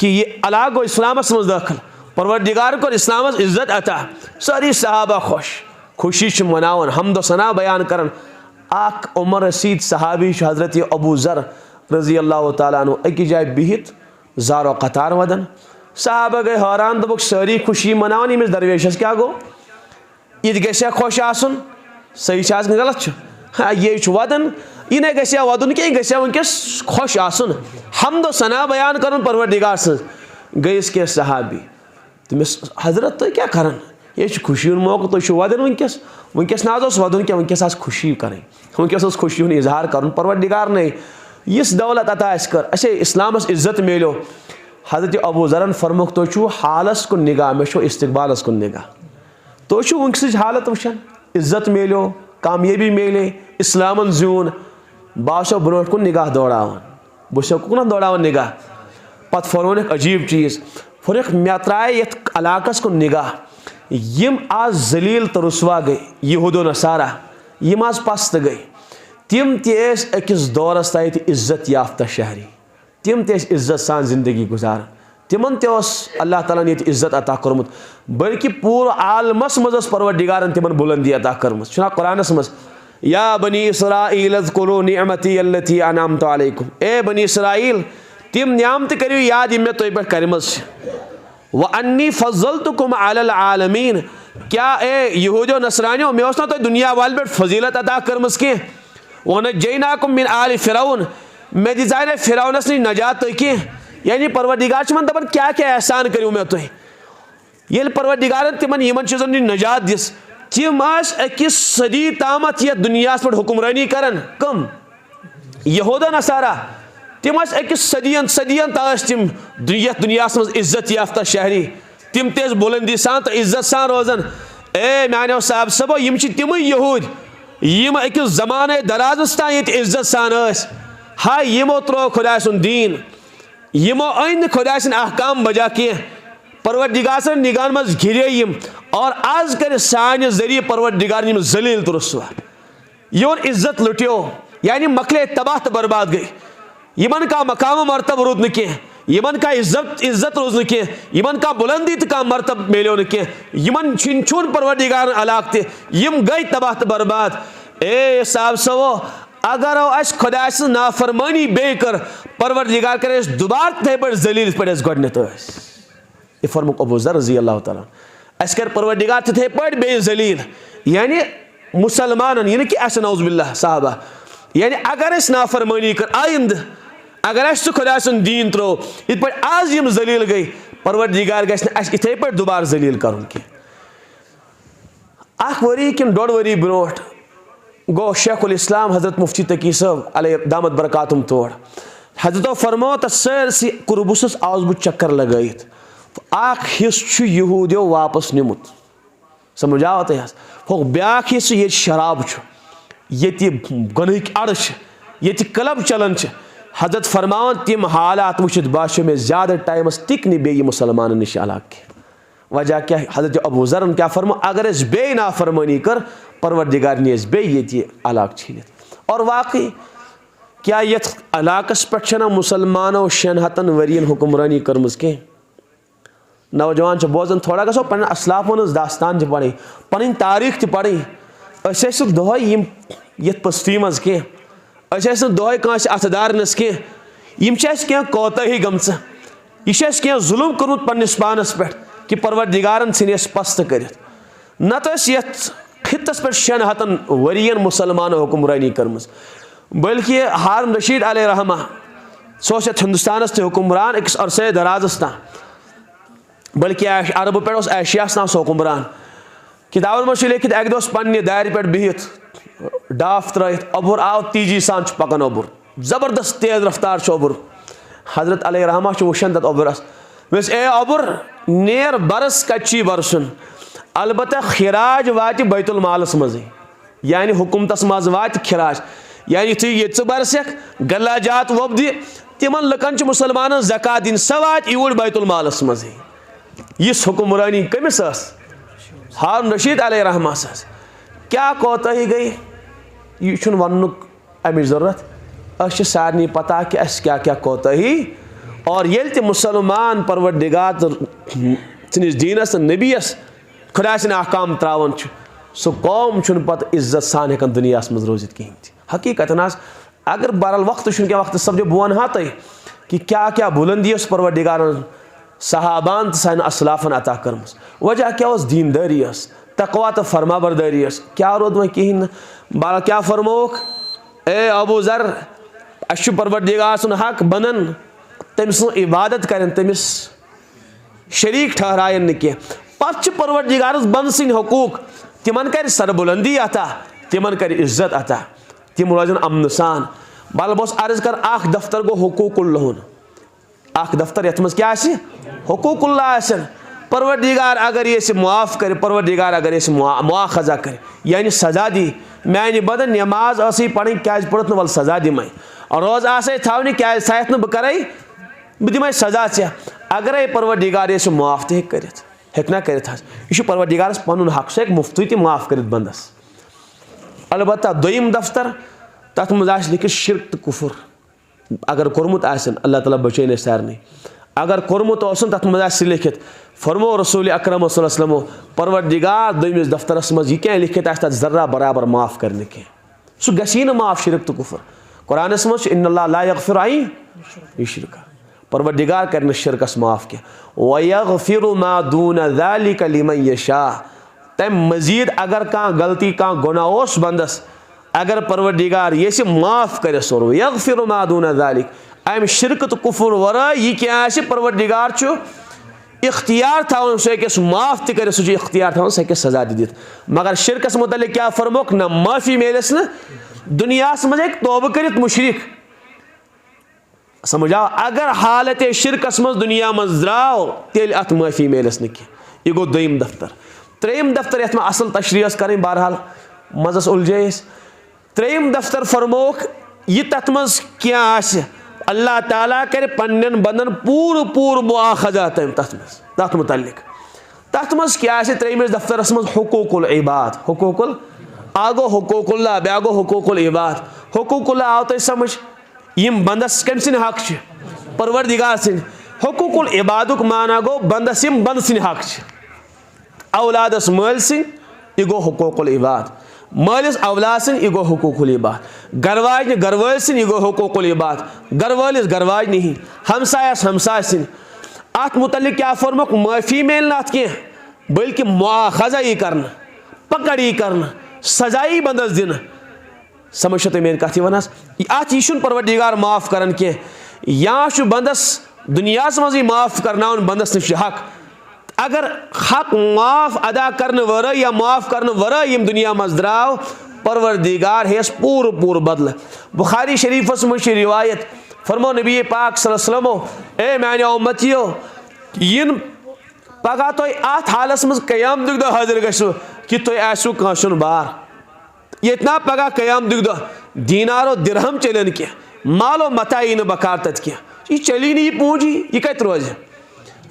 कि ये अला गो इस्लामस मज दाखिल परवरदिगार को इस्लामस इज्जत अता सारी सहाबा खुशी मनावन हमदो सना बयान कर उमर रसीद सहाबी हजरत अबू ज़र रजी अल्लाह ताला अन्हु अकि जाय बिहित ज़ारो कतार वदन सहाबा गए हैरान दोक सारी खुशी मनावन यमिस दरवेशस क्या गो यह गया खुश आसन सही गलत हाँ ये वदन यह न गया वदन क्या गया वनकस खुश आसन हमदो सना बयान कर परवरदिगार सज गईस के सहाबी तमिस हजरत तुम क्या कर यह खुशी मौका तुम वदन वनकस ना वदन क्या वनकस खुशी करें वनकस खुशी हूं इजहार कर परवरदिगार ने इस दौलत अता कर असे इस्लामस इज्जत मिलो हजरत अबू ज़रन फरमुख तुम हालस कुन निगाह मे इस्तकबालस कुन निगाह तुम वनकस हालत वुचान इज्जत मिलो कामयाबी मिले इस्लामन जून बाशो ब्रो कुन निगाह दौड़ान बो कुन दौड़ान निगाह पत फरमोन अजीब चीज़ फरक मे त्राय ये इलाकस कुन निगाह यम आज जलील तो रुसवा गई यहूदो नसारा यम आज पस्त गई तिम तेस अकिस दौरस तत इज्जत याफ्ता शहरी तिम तेस इज्जत सान जिंदगी गुजार तिमन तेस अल्लाह ताला ने इज्जत अता कर्मुत बल्कि पूरा आलमस मज परवरदिगारन तिमन बुलंदी अता कर्मुत छुना कुरानस मज या बनी इसराईल अज़कुरू निअमती अल्लती अनअमतु अलैकुम ए बनी इसराईल तिम नियामत करियो याद यम तुम पे करमज व अन्नी फज़्ज़लतुकुम अलल आलमीन क्या ए यहूदियो नसरानियो मे ना तो दुनिया वाल पे फजीलत अता कर्मस के वनज्जैनाकुम मिन आलि फिरौन मे दिजाय ना फिरौनस नी नजात तो कह यानी परवरदिगार मन दपन क्या क्या एहसान करियो मे तुम ये परवरदिगार तिमन यमन चीजन नी नजात दिस तिम अकिस सदी तामत ये दुनिया पे हुक्मरानी करन कम यहूदा नसारा तिम अकिस सदियन सदियन तिम दुनिया मज इज्जत याफ्ता शहरी तिम ते बुलंदी सान तो इज्जत सान रोजान ए मानो साहब सबो यम तिम यहूद यम अकिस जमाने दराजस तान ये इज्जत सान हाय यमो त्रो खुदा सुन दीन यमो अन खुदा सुन अहकाम बजा कह परवरदिगार सन निगान मज घिरे यम और आज कर सान जरिए परवरदिगार यम जलील तो रसवा योन इज्जत लुटियो यानी मकले तबाह तो बर्बाद गई यमन का मकाम मरतब रोद न कह यमन का इज्जत रोज न कह यमन का बुलंदी तो का मरतब मिलो न कह यमन छिन छुन परवरदिगार अलाक ते यम गई तबाह तो बर्बाद ए साहब सवो अगर अस खुदा से नाफरमानी बे कर परवरदिगार करे दोबार थे पर जलील पर गडने तो ये फरमुक अबू ज़र रज़ी अल्लाह ताला अस कर परवरदिगार थे पर बे जलील यानी मुसलमान यानी कि अस नौज़ुबिल्लाह साहबा यानी अगर अस नाफरमानी कर आइंद अगर अस खुदा सुन दीन त्रो इत पर आज यम जलील गई परवरदिगार गस अस इथे पर दोबार जलील करुन के अख वरी किन डोड वरी ब्रोट गो शेखुल इस्लाम हजरत मुफ्ती तकी साहब अलैहि दामत बरकातुम तोड़ हजरत फरमो त सरसी कुरबुस आज बु चक्कर लगाइत अख हिस्स यहूदियों वापस निमुत समझ आओ तो हो ब्याख हिस्स ये शराब ये गनहिक अड़ ये क्लब चलन हजरत फरमान तिम हालात वुचित बाशो में ज्यादा टाइमस टिक नी बे मुसलमान निश अलाक के वजह क्या हजरत अबू ज़र क्या फरमा अगर अस बे नाफरमानी कर परवरदिगार नीस बे ये अलाक छीनित और वाकई क्या ये अलाकस पे मुसलमानों 600 वरियन हुक्मरानी कर्म कह नौजवान बोजन थोड़ा गो पे असलाफन दास्तान पढ़ी पन तारीख पढ़ी दोह ये पस्ती मज कह दोह कह अतदारनस कह कोताही गम यह जुलम कर्मुत पन्निस पानस पे कि परवरदिगारन इन पस्त कर नत खितस पे 600 वरियन मुसलमानों हुक्मरानी कर्म बल्कि हारून रशीद अलैहि रहमा सो हिंदुस्तान ते हुक्मरान अकिस अरसे दराजस तान बल्कि अरब पे एशियास नाम हुक्मरान किताबन मज लिखित अक दोस पन्ने दार पे बिहित डाफ त्रत अबुर आव तेजी सान पकान अबुर जबरदस्त तेज रफ्तार अबुर हजरत अलैहि रहमा वुशन तथ अबुरस वस ए अबुर नेर बरस कच्ची बरसन अलबत्ता खिराज वात बैतुल मालस मज यानी हुकूमतस मज वात खिराज यानी यु ये बरसक गल्लाजात वोपद तिमन लुकन मुसलमान ज़कात दिन सह वात यूर बैतुल मालस मज यस हुक्मरानी कमिस हारून रशीद अलैहि रहमा क्या कोताही गई यह वनुक अमिच ज़रूरत अस सारनी पता कि अस क्या क्या कोताही और ये ते मुसलमान परवरदिगार सनिस दीनस नबीस खुदा सन अहकाम त्रावन सह कौम पत इज्जत सान हेकन दुनिया मज रोजित कहें हकीकत अगर बहरहाल वक्त क्या वक्त सपदो बह वनहा तुम कि क्या क्या बुलंदी परवरदिगार सहाबान तो सान असलाफन अता कर्म वजह क्या दीनदारी तकवा तो फरमाबरदारी क्या रोद वह कहें बहरहाल क्या फरमोक ए अबू ज़र अस परवरदिगार सुन हक बनन तमिस इबादत करें तमिस शरीक ठहरायन कह पे परवरदिगार बन सन हकूक तिमन कर सरबुलंदी अता तिमन कर इज्जत अता तिम रोजन अमन सान बल बस अर्ज कर अख दफ्तर गो हुकूकुल्लाहन अख दफ्तर ये क्या हुकूकुल्लाह परवरदिगार अगर ये मुआफ़ कर परवरदिगार अगर ये मुआखजा कर यानी सजा दी मानि बदन नमाज पढ़ी क्या पढ़त वल सजा दिम रोज आसे थवनि क्या सहित न बह कर बह दिम सजा ऐ अगर परवरदिगार ये मुआफ़ तो हेकना कर यह परवरदिगारस पन हक सह मुफ्त तो माफ़ कर बंदस अलबत्ता दोयम दफ्तर तथ मज लिखित शिर्क तो कुफुर अगर कोर्मुत अल्लाह ताला बचैन सारे अगर कोर्मुत तथ मज लिखित फरमो रसूल अकरम सल्लल्लाहु परवरदिगार दोयमिस दफ्तरस मज यह क्या लिखित तथ जर्रा बराबर माफ़ करने के सह गसी न माफ़ शिर्क तो कुफुर कुरानस मज इन्नल्लाह ला यग़फिरु अन युश्रका परवरदिगार कर शिरकस माफ़ के वयग़फिरु मा दून ज़ालिका लिमन यशा तम मजीद अगर कह गलती कह गुनाह बंदस अगर परवरदिगार ये माफ़ कर यग़फिरु मा दून ज़ालिक अम शिरक तो कुफुर वरा यह क्या परवरदिगार इख्तियार थवन सह माफ़ तर सह इख्तियार थवन सह सजा दित मगर शिरकस मुतल्लिक़ क्या फरमोक न माफ़ी मिलस न दुनिया मज तौबह कर मुशरिक समझ आओ अगर हालत शिरकस मज दुनिया मज द्राव तेल अत माफी मिलस न यह गो दोयम दफ्तर। त्रेयम दफ्तर यथ असल तशरीह करें बहरहाल मजस उलझे त्रेयम दफ्तर फरमोक यह तथ मज क्या अल्लाह ताला कर पन्न बंदन पूर पूर मुआखजा तथ मुतल्लिक तथ मज क्या त्रेयमिस दफ्तरस मज हुकूकुल इबाद हुकूकुल आगो हुकूकुल्लाह ब्या गो हुकूकुल इबाद। हुकूकुल्लाह आव तुम समझ यम बंदस कम सिन हक परवरदिगार सिन। हुकूकुल इबादुक माना गो बंदस यम बंद सिन हक औलादस मल सिन यह गो हुकूकुल इबाद मालिस औलाद सिन यह गो हुकूकुल इबाद गरवाज गरवाल सिन यह गो हुकूकुल इबाद गरवालिस गरवाज नहीं हमसायस हमसाय सिन। अत मुतल्लिक क्या फरमुक माफी मिल अत कह बल्कि मुआखजा ही करना पकड़ ही करना सजाई बंदस दिन। समझ तुम मेन कथ वन अत यह परवरदिगार माफ कर या बंदस दुनिया मज माफ करना बंदस नश हक अगर हक माफ अदा करने वर या माफ करने वर यम दुनिया मज द्राव परवरदिगार हेस पूर पूर बदल। बुखारी शरीफस मज रिवायत फरमो नबी पाक सल्लल्लाहु अलैहि वसल्लम ए माने उम्मतियो इन पगह तुम अत हालस मज क़याम दुख दह हाजिर गो कि तुम आसो कांसुन बार ये ना पगह क़याम दुख दह दीनारो दिरहम चलन कह मालो मता यी बकार तत कह यह चली नहीं यह पूंजी यह कत रोज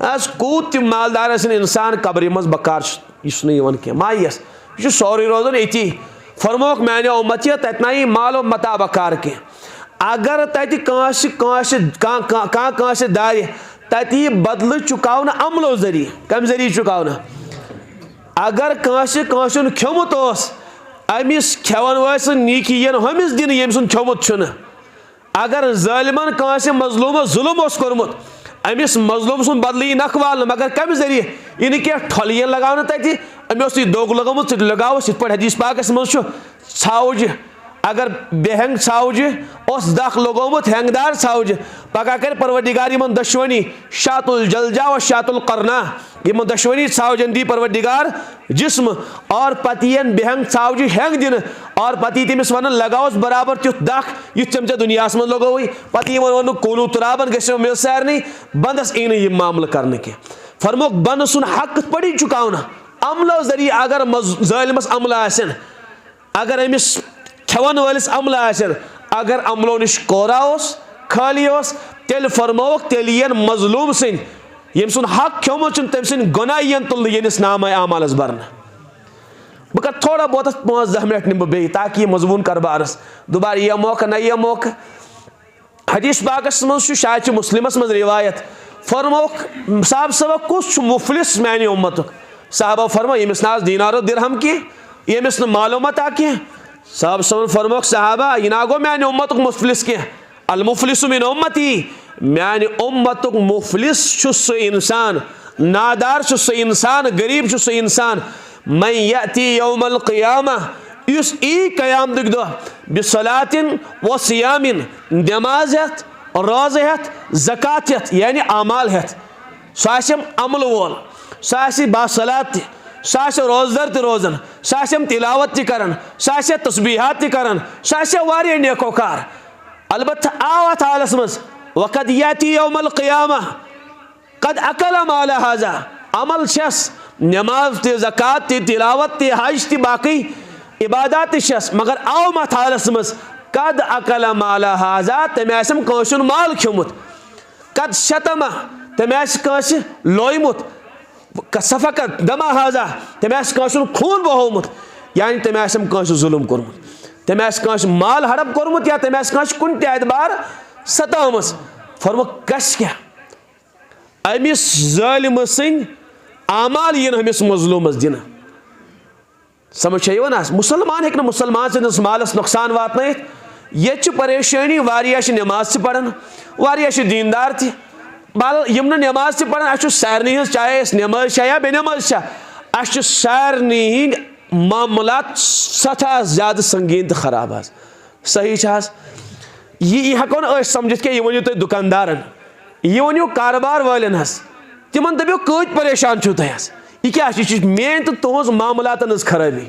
आज कूत तम मालदार इंसान कब्र मज बकार यह कह मायस यह सोरे रोजान ये फरमोक माने उम्मत तत ना यी मालो मता बकार कह अगर तस दार तत यह बदल चुकावन अमलो जरिए कम जरिए चुकावन अगर कांसन खोमुत अमिस खेवन वस नीकी यन हमिस दिन यम सुन खोमुत अगर जालिमन कांस मजलूम जुल्म कोर्मुत अमिस मजलूम सुन बदल नख वाल मगर कम जरिए इन क्या ठलियन लगाव तत अमें दोग लगमुत लगाव इत पे हदीस पाकस मज छाउज अगर बेहंग छाउज दख लगोमुत हेंगदार छाउज पगह कर परवरदिगार इन दशवनी शातुल जलजा व शातुल करना इन दशवनी छाउजन दी परवरदिगार जिस्म और पतियन बेहंग छाउज हेंग दिन और पति तमिस वन लगाओस बराबर तुथ दख युथ तम दुनिया मज लगो पति वन कोलू तुराबन गो मिल सारे बंदस इन यह मामल कर फरमोक बन सुन हक पड़ी चुकावना अमलो जरिए अगर जालिमस अमल आसन अगर अमिस खेवन वालिस अमल आसन अगर अमलो निश कोरा खाली तेल फरमोक तेल यन मजलूम सिन यम सुन हक खोमुत तम सिन गुनाह यन तुल यनिस नाम आमालस बरन। बह कर थोड़ा बहुत 5-10 मिनट निम बे ताकि यह मजमून कर बारस दोबारा यह मौका न यह मौका हदीस पाकस मज शायद मुस्लिमस मज रिवायत फरमोक साहब सबक कुछ मुफलिस माने उम्मत साहबा फरमा यमिस ना दीनारो दिरहम की यमिस मालूमत कह साहब सब फरमोक साहबा यह ना गो माने उम्मत मुफलिस कह अल मुफलिस मिन उम्मती माने उम्मत मुफलिस सह इंसान नादार सह इंसान गरीब सह इंसान मैं यती यौमल क़ियामा इस ई क़याम दुख दह बिसलातिन व सियामिन नमाज हेत रोज़ हेत ज़कात हेत यानी अमाल हेत सह अमल वोल सह बासलात सह रोजदर त रोजन सह तिलावत तरान सह तस्बीहात तरान सह वारिया नेकोकार अलबत्ता आव अत हालस मज वक़द याती यौमल क़ियामा कद अकल माल हाजा अमल छस नमाज त ज़कात त तिलावत त हज त बाकी इबादत छस मगर आव मत हालस मज कद अकल माल हाजा तम आसम कांसुन माल खोमुत कद शतमा तम आस कांस लोयमुत सफकत दमा हाजा तम आस कांसुन खून बहोमुत यानी तम आसम कांस जुल्म कोर्मुत तम आस कांस माल हड़प कोर्मुत या तम आस कांस कुन एतबार सतामस फरमो कस क्या अमिस जालिम सिंह आमाल यन हमिस मजलूमस दिन समझ वन मुसलमान हेक मुसलमान सदस मालस नुकसान वातन ये परेशानी वारिया नमाज पढ़ान वारिया दीनदार त बहरहाल यम नमाज पढ़ान अस सारे चाहे नमाज या बेनमाज अस सारे मामलात सठा ज्यादा संगीन तो खराब सही यह हेको समझित क्या यह वनु तुम दुकानदारन यह वनु कारोबार वालन तिमन दपो कत परेशान छो तुम यह क्या मेन तो तुज मामलातन खराबी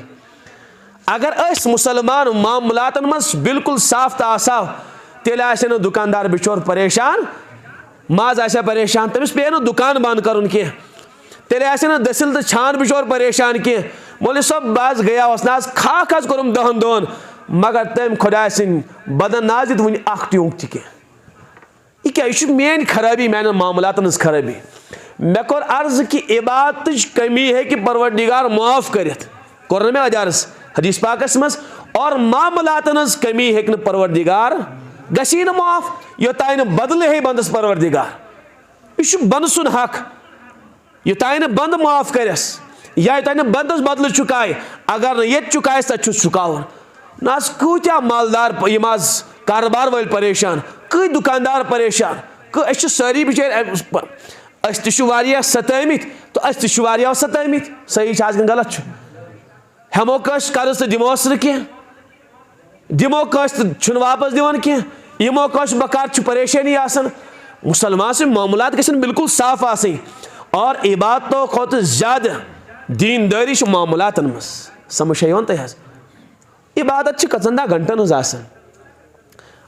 अगर मुसलमान मामलातन मज बिल्कुल साफ तो आसाव तेल आसे न दुकानदार बिचोर परेशान माज आसे परेशान तमिस पे न दुकान बंद करुन कह तेल आसे न दसिल तो छान बिचोर परेशान कह मौलवी साहब बाज गया ना खाक कोरम 10 दोन मगर तम खुदा सिंह बदन नाज वन ट्यूंक तह यह क्या यह मेन खराबी मान मामलात खराबी मे कोर अर्ज कि इबादत कमी है कि परवरदिगार माफ कर मे अदारस हदीस पाकस मज और मामलात कमी है परवरदिगार गसी न माफ योतान बदल है बंदस परवरदिगार यह बंद सुन हक योतान बंद माफ करस या योतान बंदस बदल चुकाय अगर ये चुकाय तथ चुकावन ना कूत्या मालदार कारोबार वाल परेशान कई दुकानदार परेशान सारी बिचार सतमित तो सतमित सही गलत हमो कस कर्ज तो दिमोस कह दिमो कस तो वापस दिवान कह यमो कस बकार परेशानी आसन मुसलमान से मामलात गसन बिल्कुल साफ आसनी और इबादतों खुद ज्यादा दीनदारी मामलात मज समझ तह इबादत कचन घंटन हज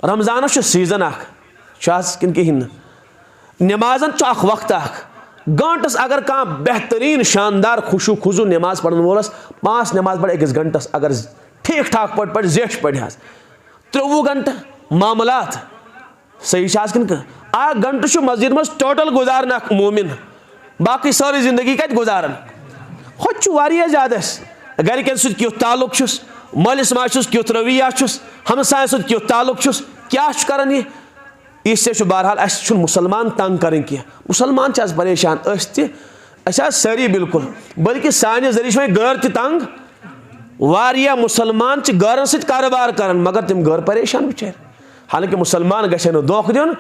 रमजान सीजन किन कहें नमाजन वक्त गंटस अगर कह बेहतरीन शानदार खुशू खुजू नमाज पढ़न वोलस 5 नमाज पढ़ 1 घंटस अगर ठीक ठाक पढ़ जेठ पढ़ 23 घंटे मामलात सही किन कह घंटे मस्जिद मज टोटल गुजारन मोमिन बाकी सारी जिंदगी कत गुजारन खुद ज्यादा गरिकन सु ताल्लुक मलिस माज क्युत रवैया हमसाय सु क्युत ताल्लुक क्या कर इससे बहरहाल मुसलमान तंग करें कह मुसलमान परेशान सारी बिल्कुल बल्कि साने जरिए गर तंग वारिया मुसलमान गरन सत कारोबार कर मगर तम गर परेशान बिचार हालांकि मुसलमान गए धोख दिन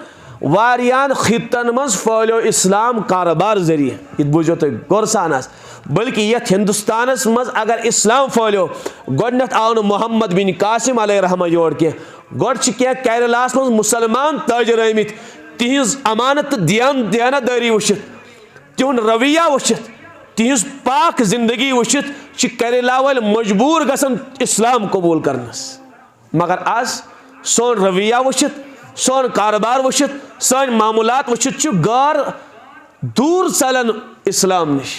वारियान खितन मज फैलो इस्लाम कारोबार जरिए ये बूझो तुम गौर सान बल्कि ये हिंदुस्तान मज अगर इस्लाम फैलो गोडनथ आव मोहम्मद बिन कासिम अलैहि रहमा योर कह गोड केरलास मज मुसलमान ताजर आमित तिहिज अमानत दयानतदारी वुचित तिहुंद रवैया वुचित तिहिज पाक जिंदगी वुचित केरला वाल मजबूर गसन इस्लाम कबूल करनस मगर आज सोन रवैया वुचित सोन कारोबार वुचित सन मामूलात वुचित गार दूर चलन इस्लाम निश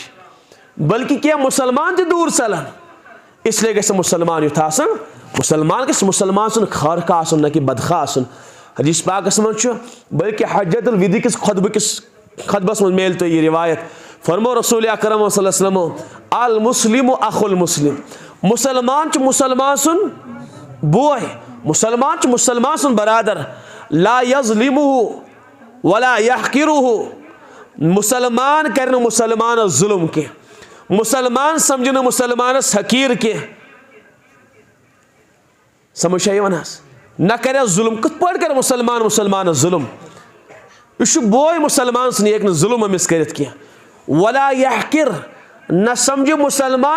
बल्कि क्या मुसलमान तो दूर चलन इसलिए गए मुसलमान युथ आसन मुसलमान गस मुसलमान सुन खारखा आसन न कि बदखा आसन हदीस पाकस मज बल्कि हज्जतुल विदा किस खुतबस मज मेल तो ये रिवायत फरमो रसूल अकरम सल्लल्लाहु अलैहि वसल्लम अल मुस्लिम अखुल मुस्लिम मुसलमान मुसलमान सुन बोय मुसलमान सुन बरादर ला यज़लिमुहु वला यहकिरुहु मुसलमान कर मुसलमान जुल्म के मुसलमान समझन मुसलमान हकीर के समझ न कर जुल्म कत पे कर मुसलमान जुल्म यह बोय मुसलमान सन जुल्म अमिस कर वला यहकिर न समझ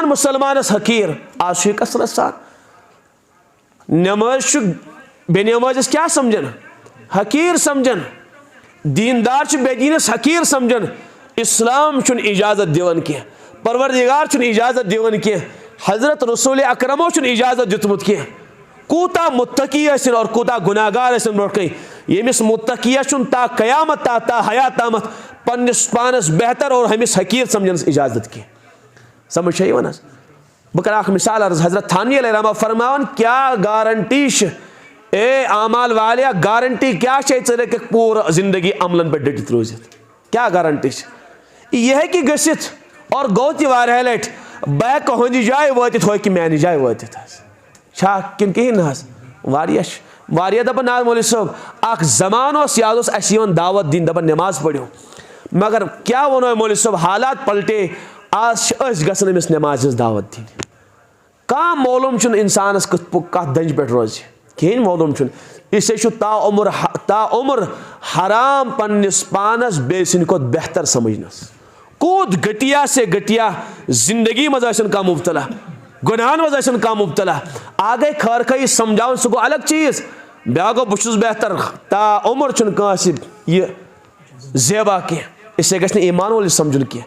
मुसलमान हकीर आज कसरत सान नमाज बेनमाज क्या समझन हकीर समझन दीनदार बेदीनस हकीर समझन इस्लाम इजाजत दिवन कह परवरदिगार इजाजत दिवन कह हजरत रसूल अकरमो इजाजत दितमुत कह कूता मुत्तकी और कूता गुनाहगार ब्रोट यमिस मुत्तकिया ता कयामत ता हयात तामत पन्निस पानस बेहतर और हमिस हकीर समझनस इजाजत कह समझ वन बह कर मिसाल अर्ज हजरत थानी अलैहि फरमान क्या गारंटी ए आमाल वालिया गारंटी क्या चे पूरा जिंदगी अमलन पे डटित रोजित क्या गारंटी यह है कि गसित और गो तह लट बह कहद जाए वात हो कि मैंने जाए वात किन कहें वारिया दपन ना मौलवी साहब अख जमान याद अन दावत दिन दपन नमाज पढ़ो मगर क्या वनो मौलवी साहब हालात पलटे आज गसन अमिस नमाज दावत दिन कह मालूम इंसानस कत दंज पे रोज कहें मालूम इससे ताउम्र हराम पन्निस पानस बेसिन को बेहतर समझनस कूद घटिया से घटिया जिंदगी मज का मुब्तला गुनाहन मज का मुब्तला आ गई खरखई समझावन सह गो अलग चीज ब्या गो बहुत बेहतर ताउम्र यह जेबा कह इससे गि ईमान वोल समझुन कह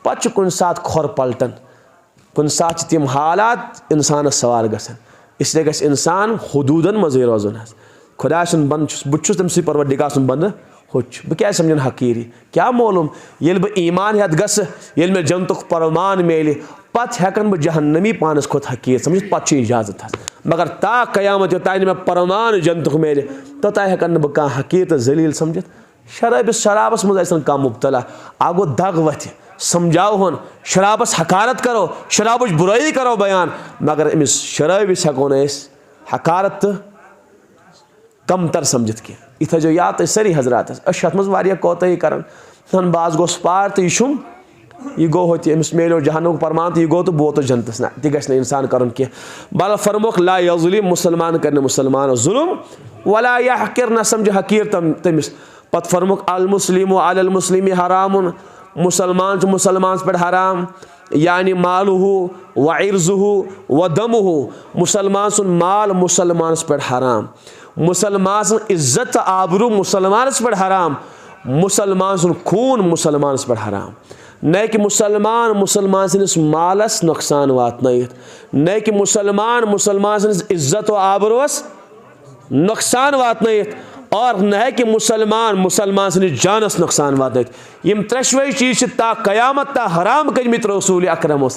पे कुन सात खोर पलटन कुन सात तिम हालात इंसानस सवार गसन इसलिए गस इंसान हुदूदन मजे रोजन खुदा सुन बंद बहुत तम परवरदिगार सुन बंद होच बह क्या समझन हकीरी क्या मालूम ये बह ईमान हेत गस ये मे जन्नतुक परमान मेल पत हेकन बह जहन्नमी पानस खोत हकीर समझ पत इजाजत मगर ता कयामत योतान मे परमान जन्नतुक मेल तोतान हेकन बह कह हकीर तो जलील समझित शराबस मज कम मुबतला आगो दग वथ समझाओ हन शराबस हकारत करो शराबच बुराई करो बयान मगर अमिस शराबिस हेको न हकारत तो कमतर समझित कह यह थो याद सारी हजरात अत मज कोताही कर बाज गोस पार तो यह गो हो अमिस मेलो जहन्नुक परमान तो यह गो तो बोत जन्नतस ना तह गि इंसान कर बल फरमोक ला यज़लिम मुसलमान कर मुसलमान जुल्म वला यहकिर न समझ हकीर तमिस पत फरमोक अल मुस्लिम अल मुस्लिम हरामुन मुसलमान मुसलमान पे हराम यानी मालुहु व इर्जुहु व दमुहु मुसलमान सुन माल मुसलमान पे हराम मुसलमान सुन इज्जत आबरू मुसलमान पे हराम मुसलमान सुन खून मुसलमान पे हराम न कि मुसलमान मुसलमान सनिस मालस नुकसान वातनयित न कि मुसलमान सनिस इज्जत व आबरूस नुकसान वातनयित और न है कि मुसलमान सनिस जानस नुकसान वातनयित यम त्रेशवे चीज ता कयामत ता हराम करिमित रसूल अकरम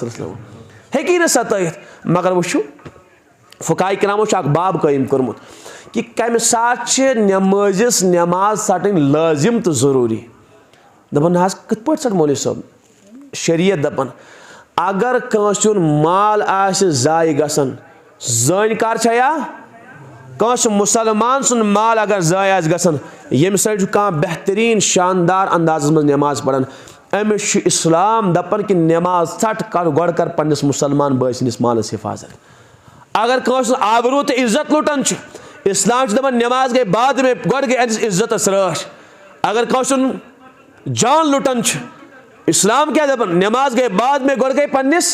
हेकी न सतयित मगर वुचु फुकाई किरामो बाब कायम कर्मुत कि कम सात नमाजिस नमाज सटन लाजिम तो जरूरी दपन हाज कत पे सट मौलवी साहब शरीयत दपन अगर कंसुन माल आसे जाय गसन जन कर छया कंस मुसलमान सुन माल अगर जाय आस गसन यम सट कह बेहतरीन शानदार अंदाज में नमाज पढ़न अमिस इस्लाम दपन कि नमाज सट कर गड़ कर पन्निस मुसलमान भाई सनिस मालस हिफाजत अगर कंस आबरू तो इज्जत लुटन इस्लाम दपन नमाज गई बाद में गड़ गई अनिस इज्जत राश अगर कंसुन जान लुटन इस्लाम क्या दपन नमाज गई बाद में गड़ गई पन्निस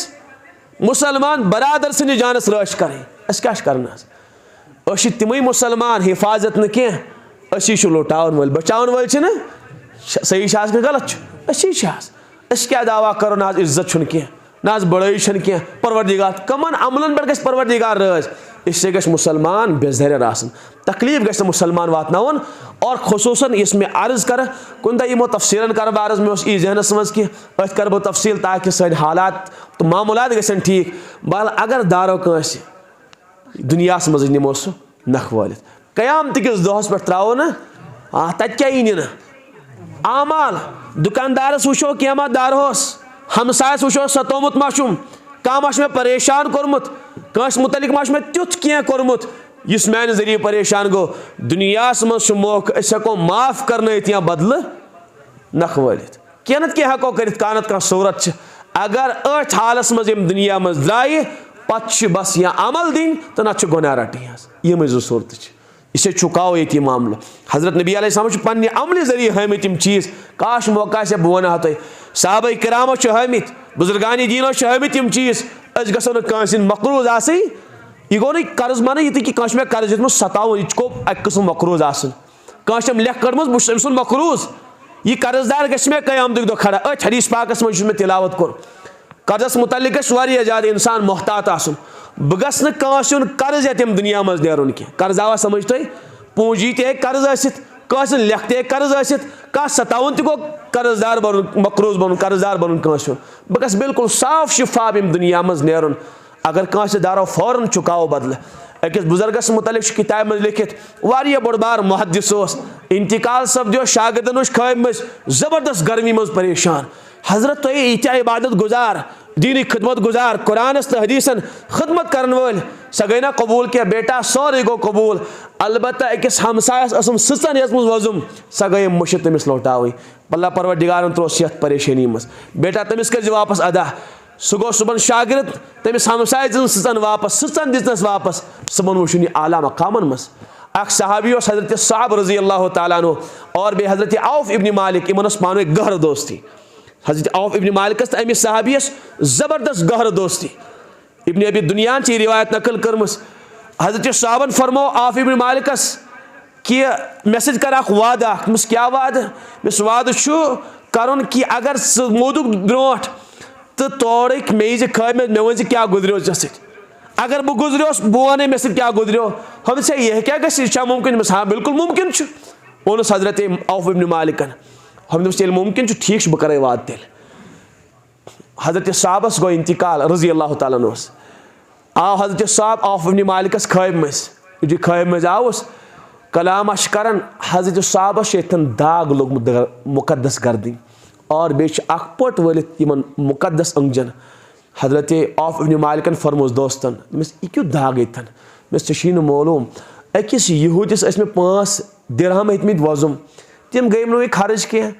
मुसलमान बरादर सनि जानस राश करें क्या कर तमें मुसलमान हिफाजत न कह लुटावन वल बचावन वल ना सही गलत क्या दावा करो ना इज्जत कह ना बड़ाई कह परवरदिगार कमन अमलन पे गस परवरदिगार राज इससे गस मुसलमान बेजर आसन तकलीफ गस मुसलमान वातनावन और खुसूसन इसमें अर्ज कर कुन दो तफसीलन कर बारस में यी जहनस मज कि अत कर बह तफसील ताकि सन हालात तो मामूलात गसन ठीक बल अगर दारो कंस दुनिया मज नमो सह नख वालित कयामत किस दोहस पे त्रो ना तत क्या यी ना आमाल दुकानदारस वो कैमा दारोस हमसायस वो सतोमुत माशुम कह मे परेशान कोर्मुत कंस मुतलिक मे तुथ क्या कोर्मुत इस मान जरिए परेशान गो दुनिया मज मौक हेको माफ कर या बदल नख वालित कह क्या हेको कर कानत कह सूरत अगर अथ हालस मज दुनिया मज द्राय पत बस या अमल दिन तो ना गुनाह रटी यम जो सूरत इसे चुकाओ ये मामलो हजरत नबी अलैहिस्सलाम पन्ने अमल जरिए हमित यम चीज काश मौका से बह वन तुम साहबा किरामो हमित बुजुर्गानी दीनो हमित यम चीज अस गो न मकरूज आस यह गो न कर्ज मन ये कि मे कर्ज दित सतावन यह गो अक किस्म मकरूज आम लेख कड़म बह सुन मकरूज यह कर्जदार गि मे कयामत दो खड़ा अथ हदीस पाकस मज मे तिलावत कोर कर्जस मुतलिक गह ज्यादा इंसान मोहतात आसन बह गस न कर्ज ये दुनिया मज नेरुन कह कर्ज आवा समझ तुम पूंजी ते कर्ज आसित कस लेख ते कर्ज आसित कह सतावन तो गो कर्जदार बन मकरूज बन कर्जदार बन कस बह गस बिल्कुल साफ शिफाफ दुनिया मज नेरुन अगर कस दारो फौरन चुकाओ बदल अकिस बुजुर्गस मुतलिक किताब मज लिखित वारिया बड़ बार मुहद्दिस इंतकाल सपदो शागिर्दन खैम जबरदस्त गर्मी मज परेशान हजरत तो यह इबादत गुजार दीनी खिदमत गुजार कुरानस तो हदीसन खिदमत कर वल सह गई ना कबूल क्या बेटा सोरे गो कबूल अलबत्ता अकिस हमसायस असम सचन यस मज वजुम सह गई मुश्त तमिस लौटाव अल्लाह परवरदिगारन त्रोस यथ परेशानी मज बेटा तमिस कर वापस अदा सह गो सुबन शागिर्द तमिस हमसाय दिन सचन वापस सचन दिस वापस सुबन वुन यह आला मकामन मज अख सहाबी हजरत साहब रजी अल्लाह तआला अन्हु और बे हजरत औफ इब्न मालिक इन पान गहर दोस्ती हजरत औफ इब्न मालिकस तो अमिस सहाबियस जबरदस्त गहर दोस्ती इब्न अबी दुनिया ची रिवायत नकल कर्म हजरत साहबन फरमो औफ इब्न मालिकस कि मे सत कर वादा मिस क्या वाद मिस वाद कर कि अगर मोदुक ब्रोट तो तौर मे खे मे वन क्या गुजरो अगर बह गुजरियोस बह वन मे क्या गुजरियो हम से यह क्या गया मुमकिन हाँ बिल्कुल मुमकिन ओनस हजरत औफ इब्न मालिकन हम दोस्त मुमकिन ठीक बह कर वाद तेल हजरत साहबस गो इंतकाल रजी अल्लाह ताला अन्हु आव हजरत साहब औफ इब्न मालिकस ख्वाब मज यु ख्वाब मज आवस कलाम कर हजरत साहबस दाग लोगमुत मुकद्दस गर्दन और बेच अख पट वलित मुकद्दस अंगजन हजरत औफ इब्न मालिकन फरमोस दोस्तन यह क्यों दाग यन मे मालूम अकिस यहूदिस मे 5 दिरहम हेतमित वजुम तम गई नुई खर्च कह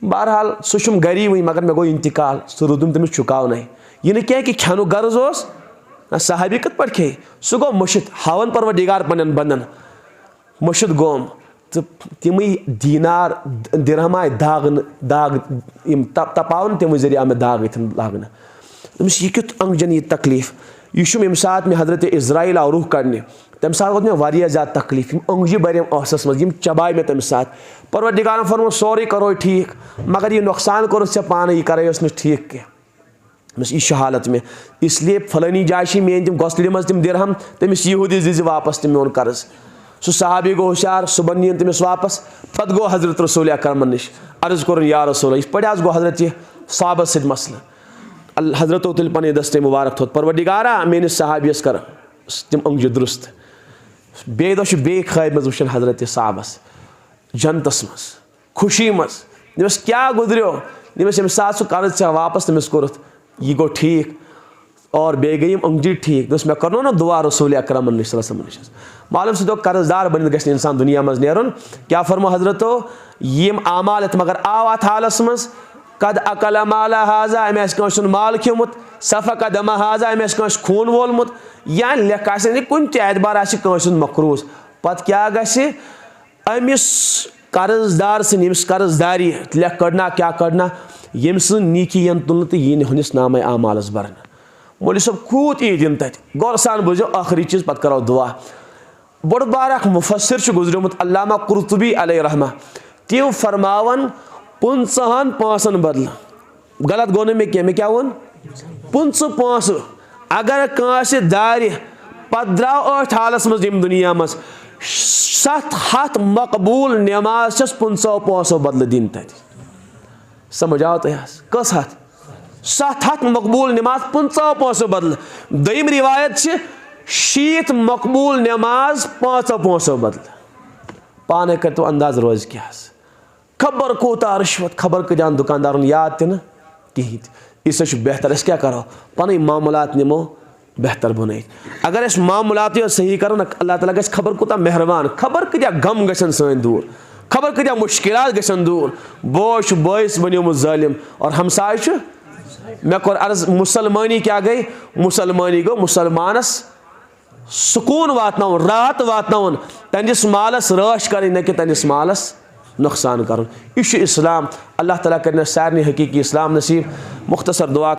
बहरहाल सह गरी वही मगर मे गो इंतकाल सह रुदुम तमिस चुकावन यह क्या कि खेनु गर्ज ओस सहाबी कत पे खे सह गो मुशित हावन परवरदिगार पन्न बंदन मुशित गोम तो तम दीनार दिरहम आय दाग तपावन तम जरिए मे दाग यन लागन तमिस यह क्युत अंगजन यह तकलीफ यह यम सात मे हजरत इज़राइल आव रुह कड़ने तम सात वो मे ज्यादा तकलीफ अंगजी बरम औसस मज चबाय मे तम सात परवरदिगारन फरमो सोरे करो ठीक मगर यह नुकसान कोर ऐ पान यह कर ठीक कह यह हालत में इसलिए फलानी जाय मेन तम गोसलि मज तम दिरहम तमिस यहूदी दिज वापस तम मोन कर्ज सह सहाबी गो होशियार सुबह नीन तमिस वापस पत गो हजरत रसूल अकरम नश अर्ज कोर या रसूल इस पे गो हजरत साहबस सद मसल हजरत तुल पे दस्ते मुबारक थोत परवरदिगारा मेनिस सहाबियस कर तम अंगज दुरुस्त बे दो बे ख्वाब मज वुचन हजरत साहबस जन्नतस मज खुशी मज दस क्या गुजरियो दस यम सात सह कर्ज वापस तमिस कोरत यह गो ठीक और बे गई अंगजी ठीक दस मे कर ना दुआ रसूल अकरम नश मालूम सो कर्जदार बन गि इंसान दुनिया मज नेरुन क्या फरमो हजरतो यम आमाल मगर आव अत हालस मज कद अकल माला हाजा अमे कस माल खियोमुत सफक दमा हाजा अमे कस खून वोलमुत या लेख कुन एतबार मकरूज पत क्या गि अमिस कर्जदार समिस कर्जदारी लेख कड़ना क्या कड़ना यम नीकी यन तुल तो यी हनिस नाम आमालस बरन मौलवी सब कूत यी दिन तत गौर सान बुझो आखिरी चीज पत करो दुआ बड़ बार अख मुफस्सिर गुजरमुत अल्लामा कुर्तुबी अलैहि रहमा तम फरमावन 50 पोंसन बदल गलत गो मे क्या क्या वो 50 पोंस अगर कांस दारि पत द्राव 8 हालस मज दुनिया मज 700 मकबूल नमाज 50 पोंसों बदल दिन तत समझ आओ तो कस हथ 700 मकबूल नमाज 50 पोंसों बदल दम रिवायत 60 मकबूल नमाज 5 पोंसों बदल पाने कर तो अंदाज रोज क्या खबर कोता रिश्वत खबर कजान दुकानदार याद तह कहें इस बेहतर क्या करो पन मामूलात नमो बेहतर बन अगर मामूलात सही करो ना अल्लाह ताला गस खबर कोता मेहरबान खबर कत्या गम गन सन दूर खबर कत्या मुश्किलात गन दूर बोश बॉयस बनो जालिम और हमसाय मे कोर अर्ज मुसलमानी क्या गई मुसलमानी गो मुसलमानस सुकून वातन राहत वातन तंदिस मालस राश कर न कि तंदिस मालस नुकसान कर इस्लाम अल्लाह ताला कर सारे हकीकी इस्लाम नसीब मुख्तसर दुआ